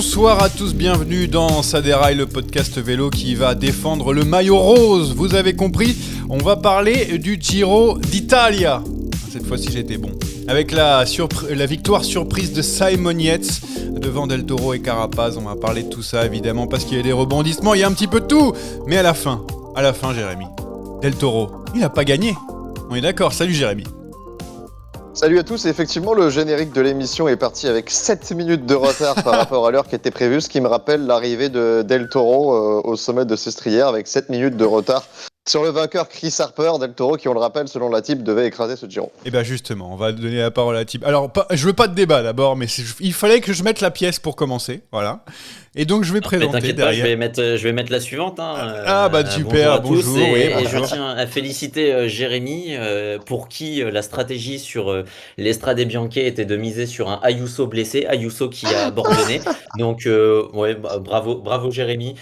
Bonsoir à tous, bienvenue dans Ça déraille, le podcast vélo qui va défendre le maillot rose. Vous avez compris, on va parler du Giro d'Italia. Cette fois-ci j'étais bon. Avec la victoire surprise de Simon Yates devant Del Toro et Carapaz. On va parler de tout ça évidemment parce qu'il y a des rebondissements, il y a un petit peu de tout. Mais à la fin Jérémy, Del Toro, il n'a pas gagné. On est d'accord, salut Jérémy. Salut à tous, effectivement le générique de l'émission est parti avec 7 minutes de retard par rapport à l'heure qui était prévue, ce qui me rappelle l'arrivée de Del Toro au sommet de Sestriere avec 7 minutes de retard sur le vainqueur Chris Harper. Del Toro qui, on le rappelle, selon la type, devait écraser ce Giro. Et bien justement, on va donner la parole à la type. Alors, je veux pas de débat d'abord, mais il fallait que je mette la pièce pour commencer, voilà. Et donc je vais présenter t'inquiète derrière. Pas, je vais mettre la suivante. Super, bonjour. Et je tiens à féliciter Jérémy pour qui la stratégie sur l'Estrade Bianche était de miser sur un Ayuso blessé, Ayuso qui a abandonné. Donc bravo Jérémy.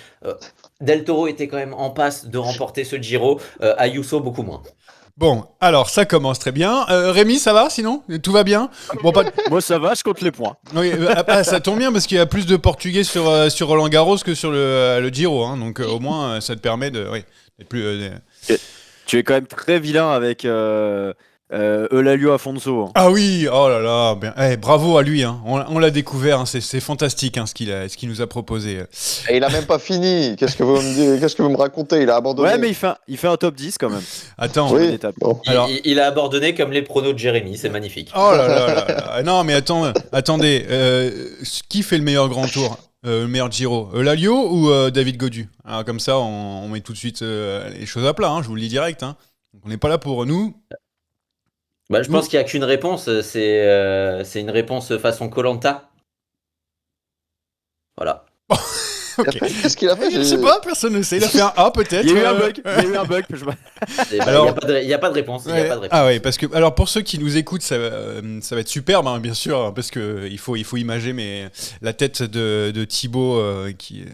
Del Toro était quand même en passe de remporter ce Giro, Ayuso beaucoup moins. Bon, alors ça commence très bien. Rémi, ça va sinon ? Tout va bien ? Bon, Moi ça va, je compte les points. Oui, ça tombe bien parce qu'il y a plus de Portugais sur Roland Garros que sur le Giro, hein, donc au moins ça te permet de d'être plus. Tu es quand même très vilain avec Eulalia Afonso. Ah oui, oh là là, bien. Bravo à lui, hein. On l'a découvert, hein. C'est fantastique hein, ce qu'il nous a proposé. Et il a même pas fini, qu'est-ce que vous me racontez, il a abandonné. Ouais, mais il fait un top 10 quand même. Attends, oui. Bon. Alors... Il a abandonné comme les pronos de Jérémy, c'est magnifique. Oh là là. Non mais attendez, qui fait le meilleur grand tour, le meilleur Giro, Eulalia ou David Gaudu ? Alors comme ça, on met tout de suite les choses à plat, hein, je vous le dis direct. Hein. Donc, on n'est pas là pour nous. Je pense qu'il n'y a qu'une réponse, c'est une réponse façon Koh-Lanta. Voilà. Okay. Qu'est-ce qu'il a fait ? Je sais pas, personne ne sait. Il a fait un A peut-être. Il y a eu un bug. Alors, il n'y a pas de réponse. Ah ouais, parce que alors pour ceux qui nous écoutent, ça va être superbe, hein, bien sûr, parce que il faut imager la tête de Thibaut qui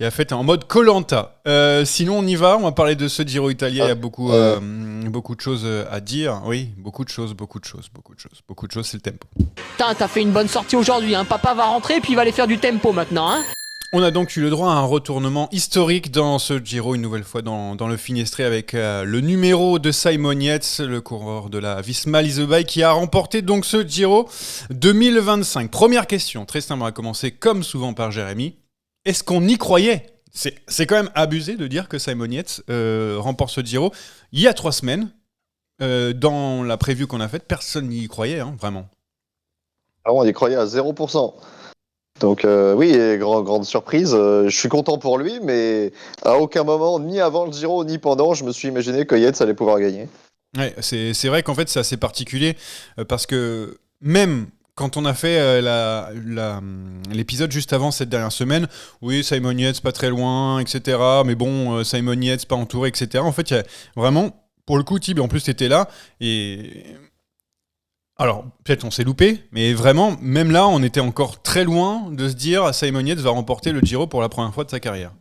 a fait en mode Koh-Lanta. Sinon on y va, on va parler de ce Giro Italien. Il y a beaucoup de choses à dire. Oui, beaucoup de choses, c'est le tempo. Putain, t'as fait une bonne sortie aujourd'hui, hein. Papa va rentrer puis il va aller faire du tempo maintenant, hein. On a donc eu le droit à un retournement historique dans ce Giro, une nouvelle fois dans le Finistère, avec le numéro de Simon Yates, le coureur de la Visma Lease Bike, qui a remporté donc ce Giro 2025. Première question, très simple, on va commencer comme souvent par Jérémy. Est-ce qu'on y croyait ? C'est quand même abusé de dire que Simon Yates remporte ce Giro. Il y a 3 semaines, dans la preview qu'on a faite, personne n'y croyait, hein, vraiment. Alors, on y croyait à 0%. Donc oui, grande surprise. Je suis content pour lui, mais à aucun moment, ni avant le Giro, ni pendant, je me suis imaginé que Yates allait pouvoir gagner. Ouais, c'est vrai qu'en fait, c'est assez particulier parce que même quand on a fait l'épisode juste avant cette dernière semaine, oui, Simon Yates pas très loin, etc. Mais bon, Simon Yates pas entouré, etc. En fait, il y a vraiment, pour le coup, Thib, en plus, t'étais là et... Alors, peut-être on s'est loupé, mais vraiment, même là, on était encore très loin de se dire Simon Yates va remporter le Giro pour la première fois de sa carrière.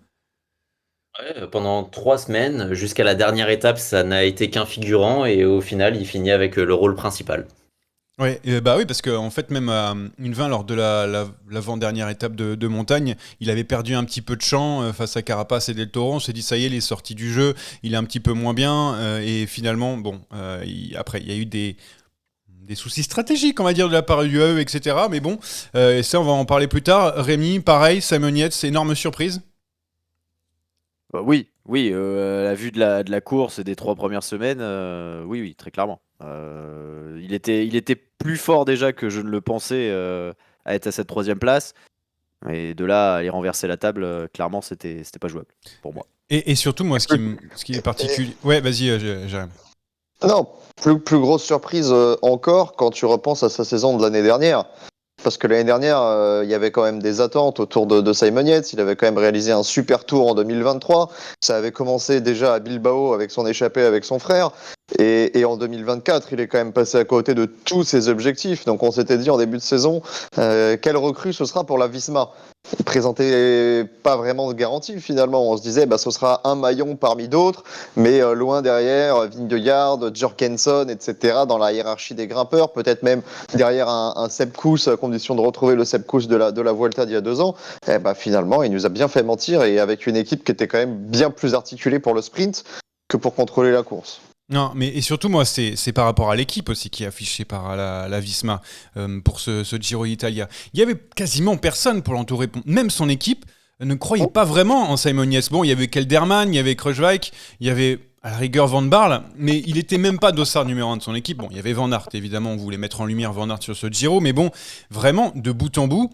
Ouais, pendant 3 semaines, jusqu'à la dernière étape, ça n'a été qu'un figurant et au final, il finit avec le rôle principal. Ouais, oui, parce qu'en fait, même à une 20 lors de l'avant-dernière étape de montagne, il avait perdu un petit peu de champ face à Carapaz et Del Toro. On s'est dit, ça y est, il est sorti du jeu, il est un petit peu moins bien. Et finalement, après, il y a eu des soucis stratégiques, on va dire, de la part du UAE, etc. Mais bon, ça, on va en parler plus tard. Rémi, pareil, Simon Yates, énorme surprise. Oui, à la vue de la course et des 3 premières semaines, oui, très clairement. Il était plus fort déjà que je ne le pensais à être à cette 3e place. Et de là à aller renverser la table, clairement, c'était pas jouable pour moi. Et surtout, moi, ce qui est particulier... Ouais, vas-y, Jérémy. Non, plus grosse surprise encore quand tu repenses à sa saison de l'année dernière. Parce que l'année dernière, il y avait quand même des attentes autour de Simon Yates. Il avait quand même réalisé un super tour en 2023. Ça avait commencé déjà à Bilbao avec son échappée avec son frère. Et en 2024, il est quand même passé à côté de tous ses objectifs. Donc on s'était dit en début de saison, quelle recrue ce sera pour la Visma. Il présentait pas vraiment de garantie finalement. On se disait, ce sera un maillon parmi d'autres, mais loin derrière, Vingegaard, Jorgensen, etc. dans la hiérarchie des grimpeurs, peut-être même derrière un Sepp Kuss, à condition de retrouver le Sepp Kuss de la Vuelta d'il y a 2 ans. Finalement, il nous a bien fait mentir et avec une équipe qui était quand même bien plus articulée pour le sprint que pour contrôler la course. Non, mais et surtout, moi, c'est par rapport à l'équipe aussi qui est affichée par la Visma pour ce Giro d'Italia. Il y avait quasiment personne pour l'entourer. Même son équipe ne croyait pas vraiment en Simon Yates. Bon, il y avait Kelderman, il y avait Kruijswijk, il y avait à la rigueur Van Barle, mais il était même pas dossard numéro 1 de son équipe. Bon, il y avait Van Aert, évidemment, on voulait mettre en lumière Van Aert sur ce Giro, mais bon, vraiment, de bout en bout,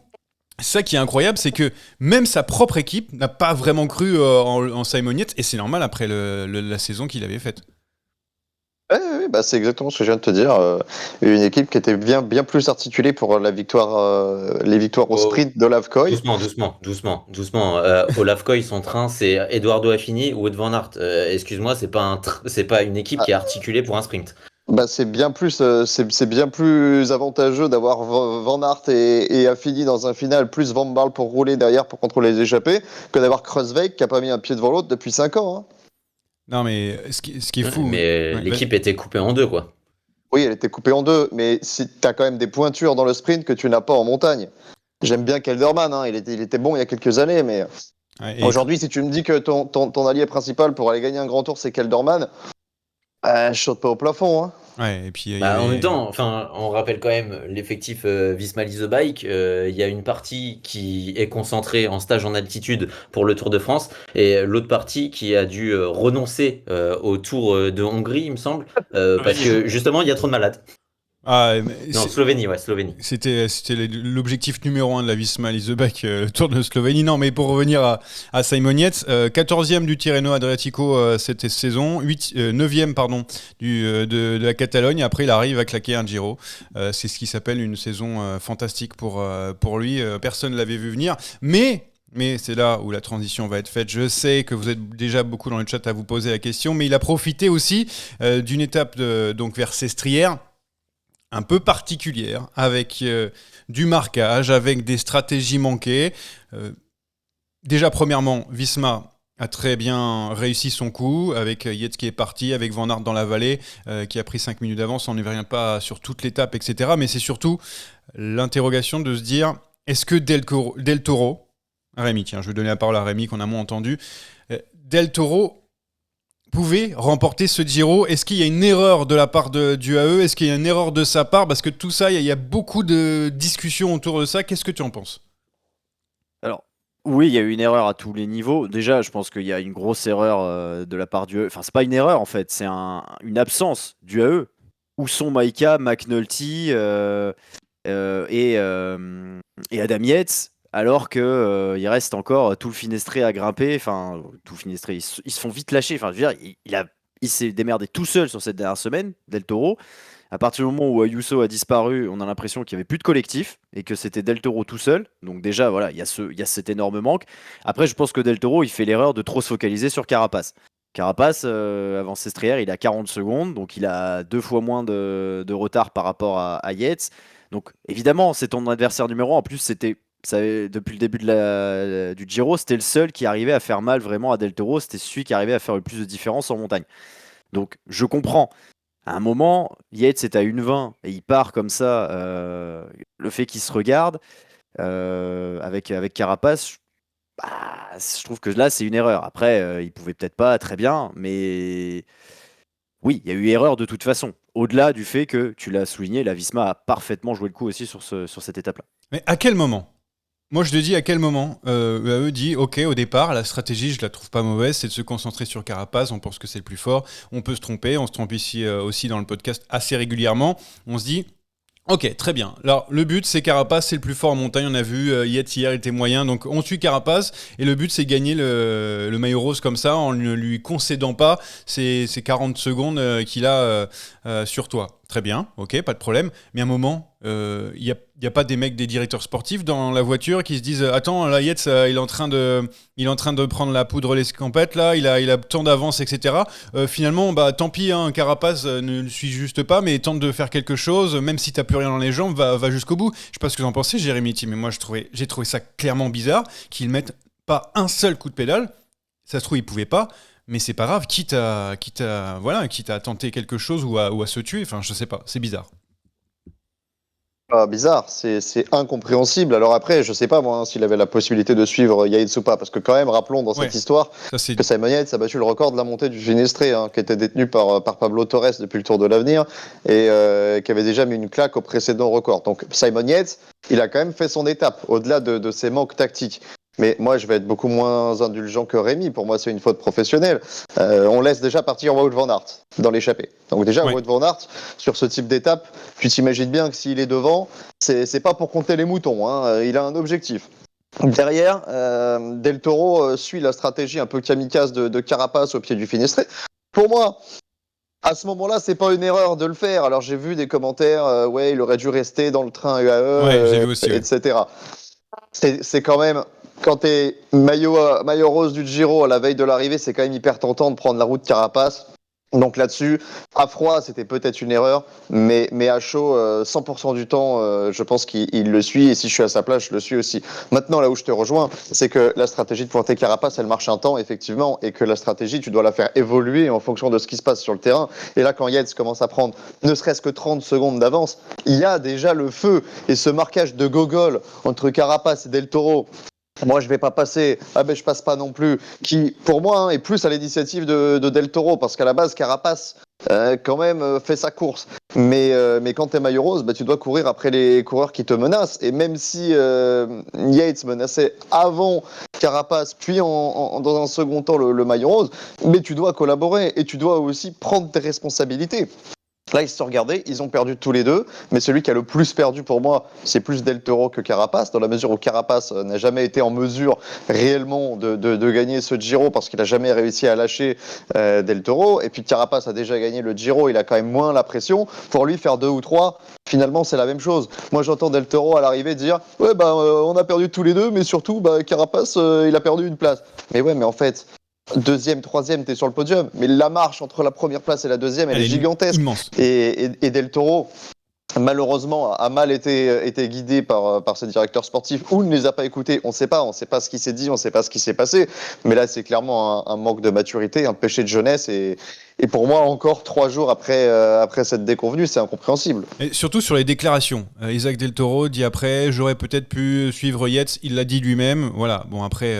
ça qui est incroyable, c'est que même sa propre équipe n'a pas vraiment cru en Simon Yates, et c'est normal après la saison qu'il avait faite. Oui, c'est exactement ce que je viens de te dire. Une équipe qui était bien plus articulée pour la victoire, les victoires au sprint de Lavkoy. Doucement. Au Lavkoy, son train, c'est Eduardo Affini ou Wout van Aert. Excuse-moi, c'est pas une équipe qui est articulée pour un sprint. C'est bien plus avantageux d'avoir Van Aert et Affini dans un final, plus Van Barle pour rouler derrière pour contrôler les échappées, que d'avoir Kruijswijk qui n'a pas mis un pied devant l'autre depuis 5 ans. Hein. Non, mais ce qui est fou. Mais l'équipe était coupée en deux, quoi. Oui, elle était coupée en deux, mais si tu as quand même des pointures dans le sprint que tu n'as pas en montagne. J'aime bien Kelderman, il était bon il y a quelques années, mais aujourd'hui, si tu me dis que ton allié principal pour aller gagner un grand tour, c'est Kelderman, je saute pas au plafond. Hein. Ouais, et puis, En même temps, on rappelle quand même l'effectif Visma Lease Bike. Il y a une partie qui est concentrée en stage en altitude pour le Tour de France et l'autre partie qui a dû renoncer au Tour de Hongrie, il me semble, parce que justement, il y a trop de malades. Slovénie. C'était l'objectif numéro 1 de la Visma Lease Bike, le Tour de Slovénie. Non, mais pour revenir à Simon Yates, 14e du Tirreno Adriatico cette saison, 9e de la Catalogne. Après, il arrive à claquer un Giro. C'est ce qui s'appelle une saison fantastique pour lui. Personne ne l'avait vu venir. Mais c'est là où la transition va être faite. Je sais que vous êtes déjà beaucoup dans le chat à vous poser la question, mais il a profité aussi d'une étape donc vers Sestrières, un peu particulière, avec du marquage, avec des stratégies manquées. Déjà, premièrement, Visma a très bien réussi son coup, avec Yates qui est parti, avec Van Aert dans la vallée, qui a pris 5 minutes d'avance, on ne revient pas sur toute l'étape, etc. Mais c'est surtout l'interrogation de se dire, est-ce que Del Toro, Rémi, tiens, je vais donner la parole à Rémi, qu'on a moins entendu, Del Toro pouvait remporter ce Giro. Est-ce qu'il y a une erreur de la part du AE ? Est-ce qu'il y a une erreur de sa part ? Parce que tout ça, il y a beaucoup de discussions autour de ça. Qu'est-ce que tu en penses ? Alors, oui, il y a eu une erreur à tous les niveaux. Déjà, je pense qu'il y a une grosse erreur de la part du AE. Enfin, c'est pas une erreur, en fait. C'est une absence du AE. Où sont Maïka, McNulty et Adam Yates, alors que il reste encore tout le Finestré à grimper. Enfin, tout le Finestré, ils se font vite lâcher. Enfin, je veux dire, il s'est démerdé tout seul sur cette dernière semaine, Del Toro. À partir du moment où Ayuso a disparu, on a l'impression qu'il n'y avait plus de collectif et que c'était Del Toro tout seul. Donc déjà, voilà, il y a cet énorme manque. Après, je pense que Del Toro, il fait l'erreur de trop se focaliser sur Carapace. Carapace, avant Sestrières, il a 40 secondes, donc il a 2 fois moins de retard par rapport à Yates. Donc évidemment, c'est ton adversaire numéro 1. En plus, depuis le début du Giro, c'était le seul qui arrivait à faire mal vraiment à Del Toro. C'était celui qui arrivait à faire le plus de différence en montagne. Donc je comprends. À un moment, Yates est à 1,20 et il part comme ça. Le fait qu'il se regarde avec Carapace, je trouve que là, c'est une erreur. Après, il pouvait peut-être pas très bien, mais oui, il y a eu erreur de toute façon. Au-delà du fait que, tu l'as souligné, la Visma a parfaitement joué le coup aussi sur cette étape-là. Mais à quel moment ? Moi, je te dis à quel moment eux dit, ok, au départ, la stratégie, je la trouve pas mauvaise, c'est de se concentrer sur Carapace, on pense que c'est le plus fort, on peut se tromper, on se trompe ici aussi dans le podcast assez régulièrement, on se dit, ok, très bien, alors le but c'est Carapace, c'est le plus fort en montagne, on a vu, Yates hier était moyen, donc on suit Carapace, et le but c'est gagner le maillot rose comme ça, en ne lui concédant pas ces 40 secondes qu'il a sur toi. Très bien, ok, pas de problème, mais à un moment, y a pas des mecs, des directeurs sportifs dans la voiture qui se disent attends, là Yates, il est en train de prendre la poudre l'escampette là, il a tant d'avance, etc. Finalement, bah tant pis, hein, Carapace ne le suit juste pas, mais tente de faire quelque chose, même si t'as plus rien dans les jambes, va jusqu'au bout. Je sais pas ce que vous en pensez, Jérémy, mais moi j'ai trouvé ça clairement bizarre qu'ils mettent pas un seul coup de pédale. Ça se trouve, ils pouvaient pas. Mais c'est pas grave, quitte à tenter quelque chose ou à se tuer. Enfin, je sais pas, c'est bizarre. Bizarre, c'est incompréhensible. Alors après, je sais pas moi s'il avait la possibilité de suivre Yates ou pas, parce que quand même, rappelons dans cette histoire Ça, que Simon Yates a battu le record de la montée du Ginestré, qui était détenu par Pablo Torres depuis le Tour de l'Avenir et qui avait déjà mis une claque au précédent record. Donc Simon Yates, il a quand même fait son étape, au-delà de ses manques tactiques. Mais moi, je vais être beaucoup moins indulgent que Rémi. Pour moi, c'est une faute professionnelle. On laisse déjà partir Wout van Aert dans l'échappée. Donc déjà, Wout van Aert, sur ce type d'étape, tu t'imagines bien que s'il est devant, c'est pas pour compter les moutons. Il a un objectif. Derrière, Del Toro suit la stratégie un peu kamikaze de Carapace au pied du Finistré. Pour moi, à ce moment-là, c'est pas une erreur de le faire. Alors j'ai vu des commentaires, ouais, il aurait dû rester dans le train UAE, j'ai vu aussi, etc. C'est quand même, quand t'es maillot rose du Giro à la veille de l'arrivée, c'est quand même hyper tentant de prendre la route Carapace. Donc là-dessus, à froid, c'était peut-être une erreur, mais à chaud, 100% du temps, je pense qu'il le suit, et si je suis à sa place, je le suis aussi. Maintenant, là où je te rejoins, c'est que la stratégie de pointer Carapace, elle marche un temps, effectivement, et que la stratégie, tu dois la faire évoluer en fonction de ce qui se passe sur le terrain. Et là, quand Yates commence à prendre ne serait-ce que 30 secondes d'avance, il y a déjà le feu, et ce marquage de gogol entre Carapace et Del Toro, moi, je vais pas passer. Ah ben, je passe pas non plus. Qui, pour moi, est plus à l'initiative de Del Toro, parce qu'à la base, Carapace, quand même, fait sa course. Mais quand t'es maillot rose, tu dois courir après les coureurs qui te menacent. Et même si Yates menaçait avant Carapace, puis dans un second temps le maillot rose, mais tu dois collaborer et tu dois aussi prendre tes responsabilités. Là, ils se sont regardés, ils ont perdu tous les deux, mais celui qui a le plus perdu pour moi, c'est plus Del Toro que Carapace, dans la mesure où Carapace n'a jamais été en mesure réellement de gagner ce Giro, parce qu'il n'a jamais réussi à lâcher Del Toro, et puis Carapace a déjà gagné le Giro, il a quand même moins la pression. Pour lui, faire 2 ou 3, finalement, c'est la même chose. Moi, j'entends Del Toro à l'arrivée dire « Ouais, on a perdu tous les deux, mais surtout, Carapace, il a perdu une place. » Mais ouais, mais en fait... Deuxième, troisième, t'es sur le podium. Mais la marche entre la première place et la deuxième, elle est gigantesque. Immense. Et Del Toro, malheureusement, a mal été guidé par ses directeurs sportifs ou ne les a pas écoutés. On ne sait pas ce qui s'est dit, on ne sait pas ce qui s'est passé. Mais là, c'est clairement un manque de maturité, un péché de jeunesse. Et pour moi, encore 3 jours après cette déconvenue, c'est incompréhensible. Et surtout sur les déclarations. Isaac Del Toro dit après, j'aurais peut-être pu suivre Yates, il l'a dit lui-même. Voilà, bon après,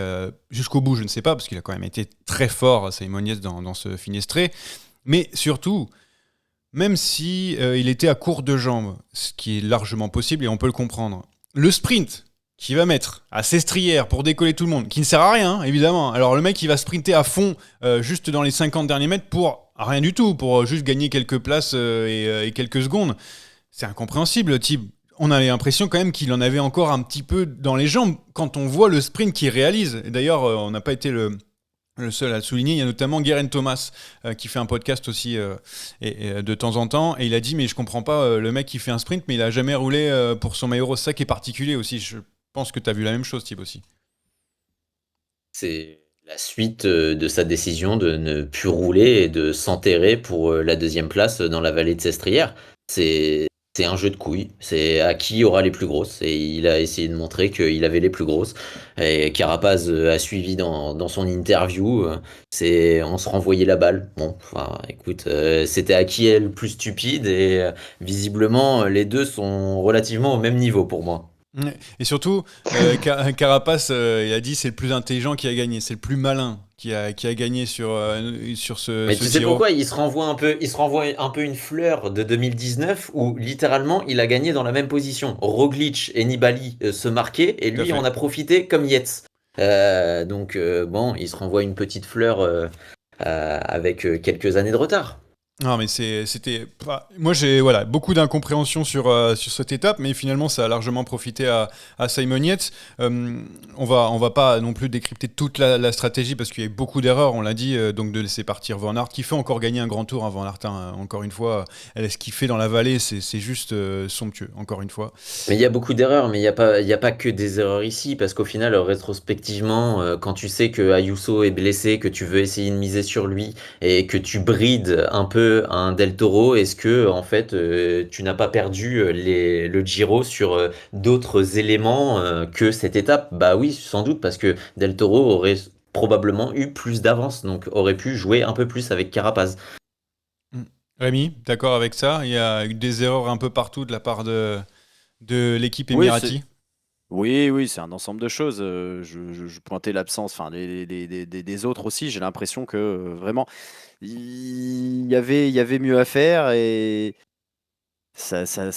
jusqu'au bout, je ne sais pas, parce qu'il a quand même été très fort, Simon Yates, dans ce Finistré. Mais surtout, même si il était à court de jambes, ce qui est largement possible et on peut le comprendre, le sprint qu'il va mettre à Sestrières pour décoller tout le monde, qui ne sert à rien, évidemment. Alors le mec, il va sprinter à fond juste dans les 50 derniers mètres pour rien du tout, pour juste gagner quelques places et quelques secondes. C'est incompréhensible, Thib. On a l'impression quand même qu'il en avait encore un petit peu dans les jambes quand on voit le sprint qu'il réalise. Et d'ailleurs, on n'a pas été le seul à le souligner. Il y a notamment Geraint Thomas qui fait un podcast aussi et de temps en temps, et il a dit mais je comprends pas, le mec qui fait un sprint mais il a jamais roulé pour son maillot rose. Ça qui est particulier aussi. Je pense que tu as vu la même chose, Thib, aussi. C'est la suite de sa décision de ne plus rouler et de s'enterrer pour la deuxième place dans la vallée de Sestrières. C'est un jeu de couilles, c'est à qui aura les plus grosses, et il a essayé de montrer qu'il avait les plus grosses. Et Carapaz a suivi dans son interview, on se renvoyait la balle. Bon, enfin, écoute, c'était à qui est le plus stupide, et visiblement les deux sont relativement au même niveau pour moi. Et surtout, Carapace, il a dit c'est le plus intelligent qui a gagné, c'est le plus malin qui a gagné sur ce Mais tu sais pourquoi il se renvoie un peu une fleur de 2019 où littéralement il a gagné dans la même position. Roglic et Nibali se marquaient et lui en a profité comme Yates. Donc bon, il se renvoie une petite fleur avec quelques années de retard. Non, mais c'était moi j'ai beaucoup d'incompréhension sur cette étape, mais finalement ça a largement profité à Simon Yates. On va pas non plus décrypter toute la stratégie parce qu'il y a eu beaucoup d'erreurs, on l'a dit, donc de laisser partir Van Aert qui fait encore gagner un grand tour, Van Aert, hein, encore une fois, ce qu'il fait dans la vallée c'est juste somptueux, encore une fois. Mais il y a beaucoup d'erreurs, mais il y a pas que des erreurs ici, parce qu'au final, rétrospectivement, quand tu sais que Ayuso est blessé, que tu veux essayer de miser sur lui et que tu brides un peu un Del Toro, est-ce que en fait tu n'as pas perdu le Giro sur d'autres éléments que cette étape? Bah oui, sans doute, parce que Del Toro aurait probablement eu plus d'avance, donc aurait pu jouer un peu plus avec Carapaz. Rémi, d'accord avec ça? Il y a eu des erreurs un peu partout de la part de l'équipe Oui, Emirati. oui, c'est un ensemble de choses. Je pointais l'absence, enfin des autres aussi. J'ai l'impression que vraiment il y avait mieux à faire et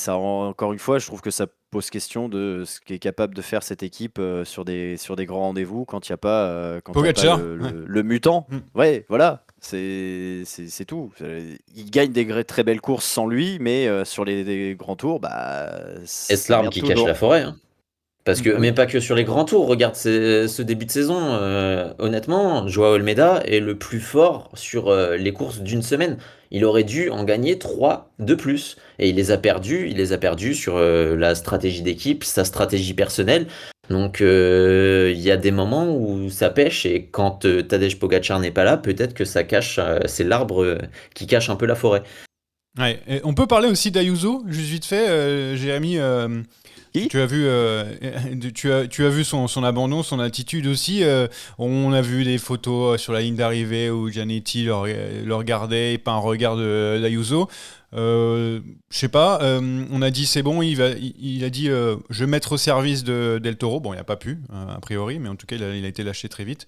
encore une fois, je trouve que ça pose question de ce qu'est capable de faire cette équipe sur des grands rendez-vous quand il n'y a pas, quand il y a pas Pogacar, ouais. le mutant. Mm. Ouais, voilà, c'est tout. Il gagne très belles courses sans lui, mais sur les grands tours, bah, Est-ce ça l'arbre merde qui cache toujours. la forêt, hein? Parce que, Ah mais oui. pas que sur les grands tours, regarde ce début de saison. Honnêtement, Joao Almeida est le plus fort sur les courses d'une semaine. Il aurait dû en gagner 3 de plus. Et il les a perdus sur la stratégie d'équipe, sa stratégie personnelle. Donc il y a des moments où ça pêche et quand Tadej Pogacar n'est pas là, peut-être que ça cache, c'est l'arbre qui cache un peu la forêt. Ouais. Et on peut parler aussi d'Ayuso, juste vite fait, Jérémy. Qui Tu as vu, tu as vu son abandon, son attitude aussi. On a vu des photos sur la ligne d'arrivée où Giannetti le regardait et pas un regard d'Ayuso. Je sais pas. On a dit c'est bon. Il a dit je vais mettre au service de Del Toro. Bon, il n'a pas pu a priori, mais en tout cas il a été lâché très vite.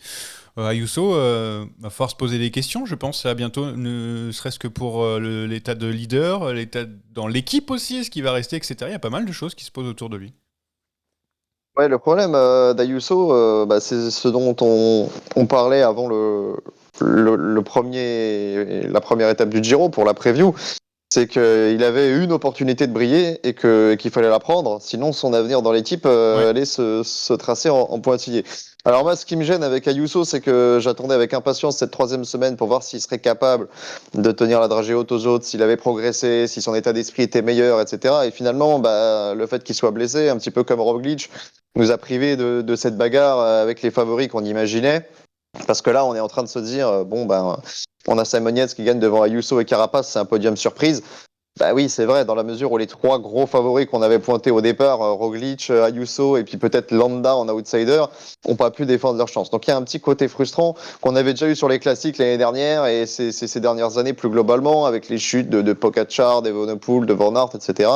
Ayuso va falloir se poser des questions, je pense, à bientôt, ne serait-ce que pour l'état de leader, l'état dans l'équipe aussi, est-ce qu'il va rester, etc. Il y a pas mal de choses qui se posent autour de lui. Ouais, le problème d'Ayuso, c'est ce dont on parlait avant la première étape du Giro pour la preview. C'est qu'il avait une opportunité de briller et qu'il fallait la prendre. Sinon, son avenir dans l'équipe Ouais. allait se tracer en pointillé. Alors moi, ce qui me gêne avec Ayuso, c'est que j'attendais avec impatience cette troisième semaine pour voir s'il serait capable de tenir la dragée haute aux autres, s'il avait progressé, si son état d'esprit était meilleur, etc. Et finalement, le fait qu'il soit blessé, un petit peu comme Roglic, nous a privés de cette bagarre avec les favoris qu'on imaginait. Parce que là, on est en train de se dire, on a Simon Yates qui gagne devant Ayuso et Carapaz, c'est un podium surprise. Bah oui, c'est vrai, dans la mesure où les trois gros favoris qu'on avait pointés au départ, Roglic, Ayuso et puis peut-être Landa en outsider, n'ont pas pu défendre leur chance. Donc il y a un petit côté frustrant qu'on avait déjà eu sur les classiques l'année dernière et ces dernières années plus globalement avec les chutes de Pogacar, d'Evenepoel, de Van Aert, etc.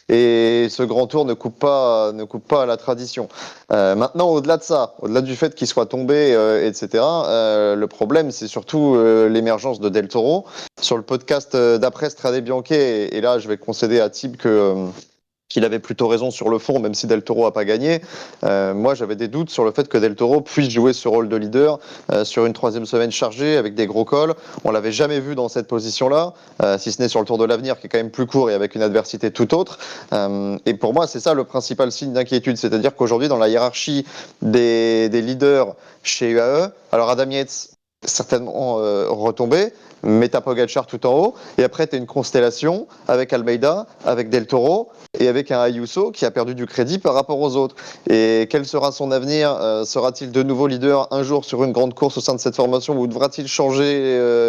Et ce grand tour ne coupe pas à la tradition. Maintenant, au-delà de ça, au-delà du fait qu'il soit tombé, etc., le problème c'est surtout l'émergence de Del Toro. Sur le podcast d'après Strade Bianche, et là je vais concéder à Thib qu'il avait plutôt raison sur le fond, même si Del Toro n'a pas gagné. Moi j'avais des doutes sur le fait que Del Toro puisse jouer ce rôle de leader sur une troisième semaine chargée avec des gros cols. On l'avait jamais vu dans cette position-là, si ce n'est sur le Tour de l'Avenir qui est quand même plus court et avec une adversité tout autre. Et pour moi c'est ça le principal signe d'inquiétude, c'est-à-dire qu'aujourd'hui dans la hiérarchie des leaders chez UAE, alors Adam Yates certainement retombé, mais t'as Pogacar tout en haut, et après t'as une constellation avec Almeida, avec Del Toro, et avec un Ayuso qui a perdu du crédit par rapport aux autres. Et quel sera son avenir? Sera-t-il de nouveau leader un jour sur une grande course au sein de cette formation, ou devra-t-il changer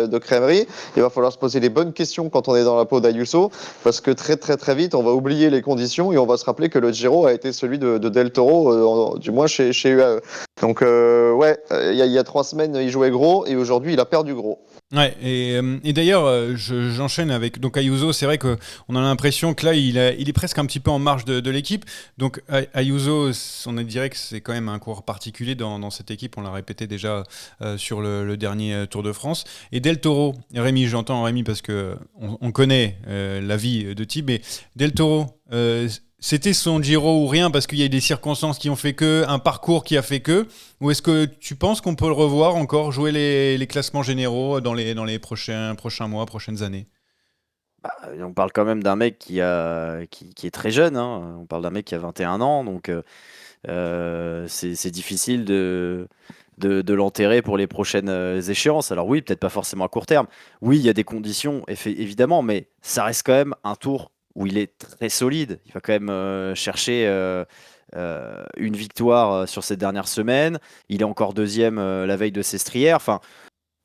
de crèmerie? Il va falloir se poser les bonnes questions quand on est dans la peau d'Ayuso, parce que très très très vite on va oublier les conditions et on va se rappeler que le Giro a été celui de Del Toro, du moins chez UAE. Donc il y a 3 semaines il jouait gros et aujourd'hui il a perdu gros. Ouais, et d'ailleurs, j'enchaîne avec donc Ayuso. C'est vrai qu'on a l'impression que là, il est presque un petit peu en marge de l'équipe. Donc Ayuso, on dirait que c'est quand même un coureur particulier dans cette équipe. On l'a répété déjà sur le dernier Tour de France. Et Del Toro, Rémi, j'entends Rémi parce que on connaît la vie de Thib, mais Del Toro. C'était son Giro ou rien parce qu'il y a eu des circonstances qui ont fait que, un parcours qui a fait que, ou est-ce que tu penses qu'on peut le revoir encore jouer les classements généraux dans les prochains mois, prochaines années? On parle quand même d'un mec qui est très jeune, hein. On parle d'un mec qui a 21 ans, donc c'est difficile de l'enterrer pour les prochaines échéances. Alors oui, peut-être pas forcément à court terme. Oui, il y a des conditions, évidemment, mais ça reste quand même un tour où il est très solide. Il va quand même chercher une victoire sur ces dernières semaines. Il est encore deuxième la veille de Sestrière. Enfin,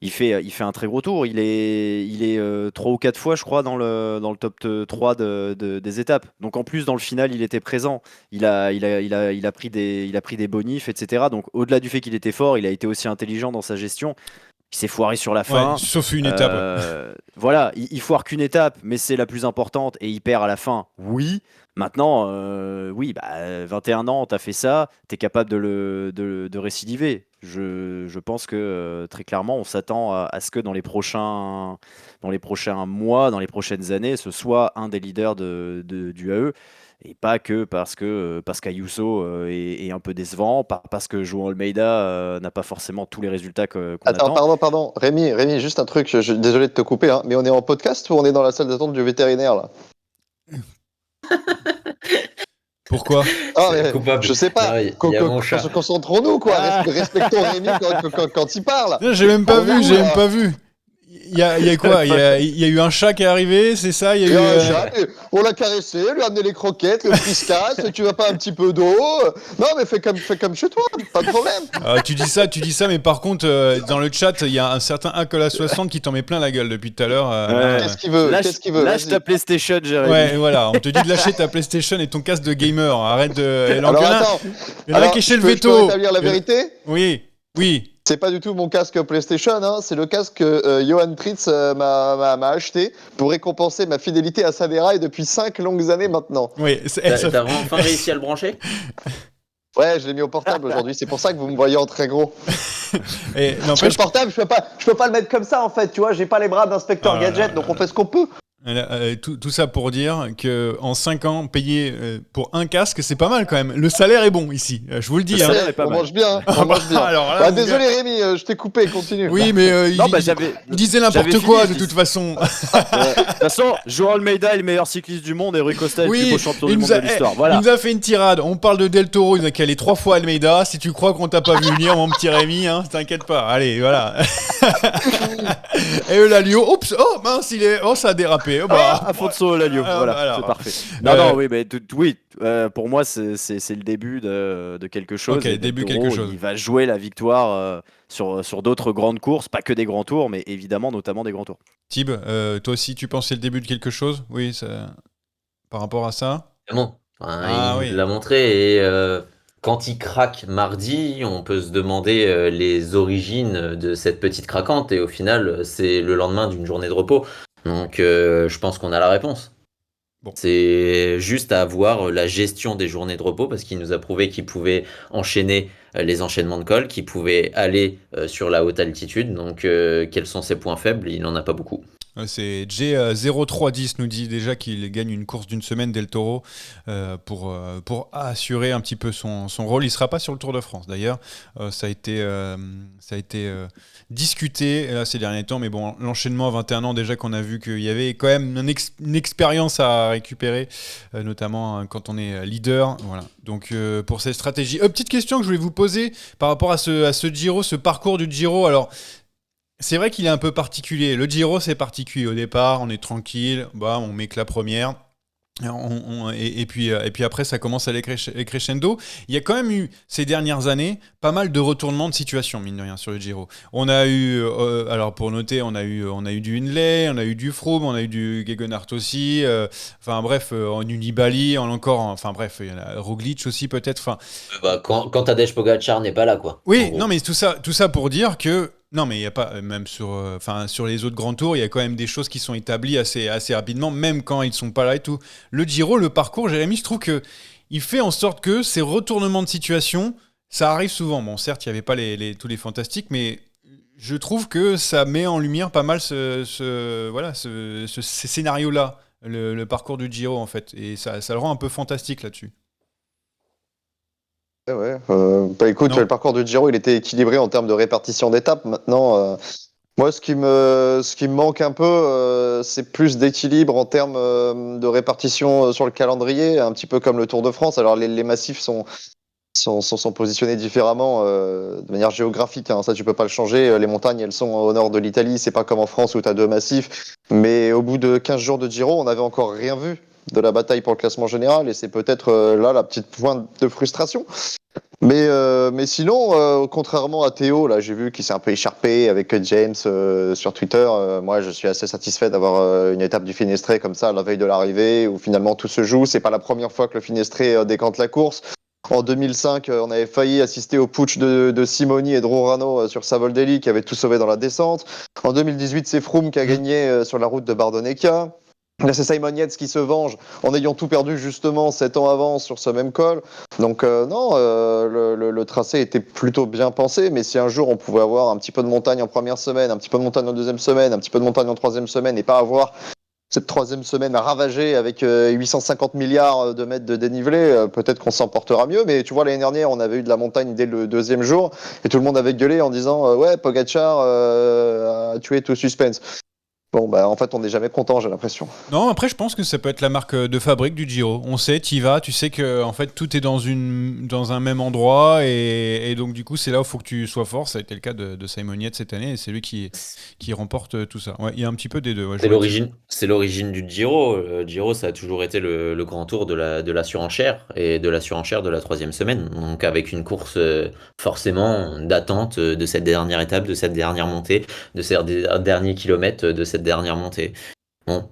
il fait un très gros tour. Il est 3 ou 4 fois, je crois, dans le top 3 des étapes. Donc en plus, dans le final, il était présent. Il a pris des bonifs, etc. Donc au-delà du fait qu'il était fort, il a été aussi intelligent dans sa gestion. Il s'est foiré sur la fin. Ouais, sauf une étape. Voilà, il foire qu'une étape, mais c'est la plus importante et il perd à la fin. Oui. Maintenant, oui, 21 ans, t'as fait ça, t'es capable de récidiver. Je pense que très clairement, on s'attend à ce que dans les prochains mois, dans les prochaines années, ce soit un des leaders du AE. Et pas que parce qu'Ayuso est un peu décevant, pas parce que João Almeida n'a pas forcément tous les résultats qu'on Attends, attend. pardon. Rémi, juste un truc, désolé de te couper, hein, mais on est en podcast ou on est dans la salle d'attente du vétérinaire là? Pourquoi? Ah, C'est mais coupable. je sais pas. Non, il y a mon chat. Concentrons-nous, quoi. Ah. Respectons Rémi quand il parle. Non, j'ai même pas On est vu, où, j'ai là même pas vu. Il y a quoi? Il y a eu un chat qui est arrivé, c'est ça? Il y a Et eu. un chat, on l'a caressé, lui a amené les croquettes, le friscasse, tu veux pas un petit peu d'eau? Non, mais fais comme chez toi, pas de problème. Ah, tu dis ça, mais par contre, dans le chat, il y a un certain Acola60 qui t'en met plein la gueule depuis tout à l'heure. Ouais. Qu'est-ce qu'il veut? Lâche Vas-y. ta PlayStation, Jérémy. Ouais, voilà, on te dit de lâcher ta PlayStation et ton casque de gamer. Arrête de. Et donc, Alors il y en a- attends, il y en a un qui est chez le je peux veto. rétablir la vérité? Oui. C'est pas du tout mon casque PlayStation, hein, c'est le casque que Johan Pritz m'a acheté pour récompenser ma fidélité à Saderail depuis 5 longues années maintenant. Oui, T'as enfin réussi à le brancher? Ouais, je l'ai mis au portable aujourd'hui, c'est pour ça que vous me voyez en très gros. Et Parce que n'empêche. le portable, je peux pas le mettre comme ça en fait, tu vois, j'ai pas les bras d'inspecteur Ah là gadget, là donc on fait ce qu'on peut. Tout ça pour dire que en 5 ans, payer pour un casque, c'est pas mal quand même. Le salaire est bon ici, je vous le dis. Le hein. salaire est pas On mal. mange bien, on mange bien. Alors là, Bah, mon désolé gars- Rémi, je t'ai coupé, continue. Oui, mais Non, il disait n'importe j'avais quoi fini, de je toute façon. De toute façon, João Almeida est le meilleur cycliste du monde et Rui Costa est le plus beau champion du monde de l'histoire. Il Voilà. nous a fait une tirade. On parle de Del Toro, il a calé 3 fois Almeida. Si tu crois qu'on t'a pas vu venir, mon petit Rémi, hein, t'inquiète pas. Allez, voilà. Et Eulalio, oups, oh mince, ça a dérapé. Oh, bah. Afonso Lalio, Ah, voilà, alors. c'est parfait. Non, oui, mais pour moi, c'est le début de quelque chose. Ok, Et Del début Toro, quelque chose. Il va jouer la victoire sur d'autres grandes courses, pas que des grands tours, mais évidemment, notamment des grands tours. Tib, toi aussi, tu pensais le début de quelque chose? Oui, par rapport à ça? Bon, enfin, Ah il oui. nous l'a montré et quand il craque mardi, on peut se demander les origines de cette petite craquante et au final, c'est le lendemain d'une journée de repos. Donc, je pense qu'on a la réponse. Bon. C'est juste à voir la gestion des journées de repos parce qu'il nous a prouvé qu'il pouvait enchaîner les enchaînements de col, qu'il pouvait aller sur la haute altitude. Donc, quels sont ses points faibles? Il n'en a pas beaucoup. C'est J0310 nous dit déjà qu'il gagne une course d'une semaine Del Toro pour assurer un petit peu son rôle. Il ne sera pas sur le Tour de France d'ailleurs. Ça a été discuté là, ces derniers temps. Mais bon, l'enchaînement à 21 ans déjà qu'on a vu qu'il y avait quand même une expérience à récupérer, notamment quand on est leader. Voilà. Donc pour cette stratégie. Petite question que je voulais vous poser par rapport à ce Giro, ce parcours du Giro. Alors, c'est vrai qu'il est un peu particulier. Le Giro, c'est particulier. Au départ, on est tranquille, on met que la première. Et puis après, ça commence à aller crescendo. Il y a quand même eu, ces dernières années, pas mal de retournements de situation, mine de rien, sur le Giro. On a eu, alors pour noter, on a eu du Hindley, on a eu du Froome, on a eu du Gegenhardt aussi. Enfin bref, en Nibali, enfin bref, il y en a Roglic aussi peut-être. Enfin, Quand Tadej Pogacar n'est pas là, quoi. oui, non, mais tout ça pour dire que non, mais il y a pas même sur les autres grands tours, il y a quand même des choses qui sont établies assez rapidement, même quand ils sont pas là et tout. Le Giro, le parcours, Jérémy, je trouve que il fait en sorte que ces retournements de situation, ça arrive souvent. Bon, certes, il y avait pas tous les fantastiques, mais je trouve que ça met en lumière pas mal ces scénarios-là, le parcours du Giro en fait, et ça le rend un peu fantastique là-dessus. Ouais. Écoute, Non. le parcours du Giro, il était équilibré en termes de répartition d'étapes. Maintenant, Moi, ce qui me manque un peu, c'est plus d'équilibre en termes de répartition sur le calendrier, un petit peu comme le Tour de France. Alors, les massifs sont positionnés différemment de manière géographique, hein. Ça, tu peux pas le changer. Les montagnes, elles sont au nord de l'Italie. C'est pas comme en France où tu as 2 massifs. Mais au bout de 15 jours de Giro, on n'avait encore rien vu de la bataille pour le classement général. Et c'est peut-être là la petite pointe de frustration. Mais sinon, contrairement à Théo, là, j'ai vu qu'il s'est un peu écharpé avec James sur Twitter. Moi, je suis assez satisfait d'avoir une étape du Finestré comme ça, à la veille de l'arrivée, où finalement tout se joue. C'est pas la première fois que le Finestré décante la course. En 2005, on avait failli assister au putsch de Simoni et de Rorano sur Savoldelli, qui avait tout sauvé dans la descente. En 2018, c'est Froome qui a gagné sur la route de Bardonecchia. Là, c'est Simon Yates qui se venge en ayant tout perdu justement 7 ans avant sur ce même col. Donc non, le tracé était plutôt bien pensé, mais si un jour on pouvait avoir un petit peu de montagne en première semaine, un petit peu de montagne en deuxième semaine, un petit peu de montagne en troisième semaine, et pas avoir cette troisième semaine à ravager avec 850 milliards de mètres de dénivelé, peut-être qu'on s'en portera mieux. Mais tu vois, l'année dernière, on avait eu de la montagne dès le deuxième jour, et tout le monde avait gueulé en disant ouais, Pogacar a tué tout suspense. Bon, bah en fait, on n'est jamais content, j'ai l'impression. Non, après, je pense que ça peut être la marque de fabrique du Giro. On sait, tu y vas, tu sais que en fait tout est dans un même endroit et donc du coup c'est là où il faut que tu sois fort. Ça a été le cas de Simon Yates cette année et c'est lui qui remporte tout ça. Ouais, il y a un petit peu des deux. Ouais, C'est l'origine du Giro. Le Giro, ça a toujours été le grand tour de la surenchère et de la surenchère de la troisième semaine. Donc avec une course forcément d'attente de cette dernière étape, de cette dernière montée, de ces derniers kilomètres de cette dernière montée. Bon,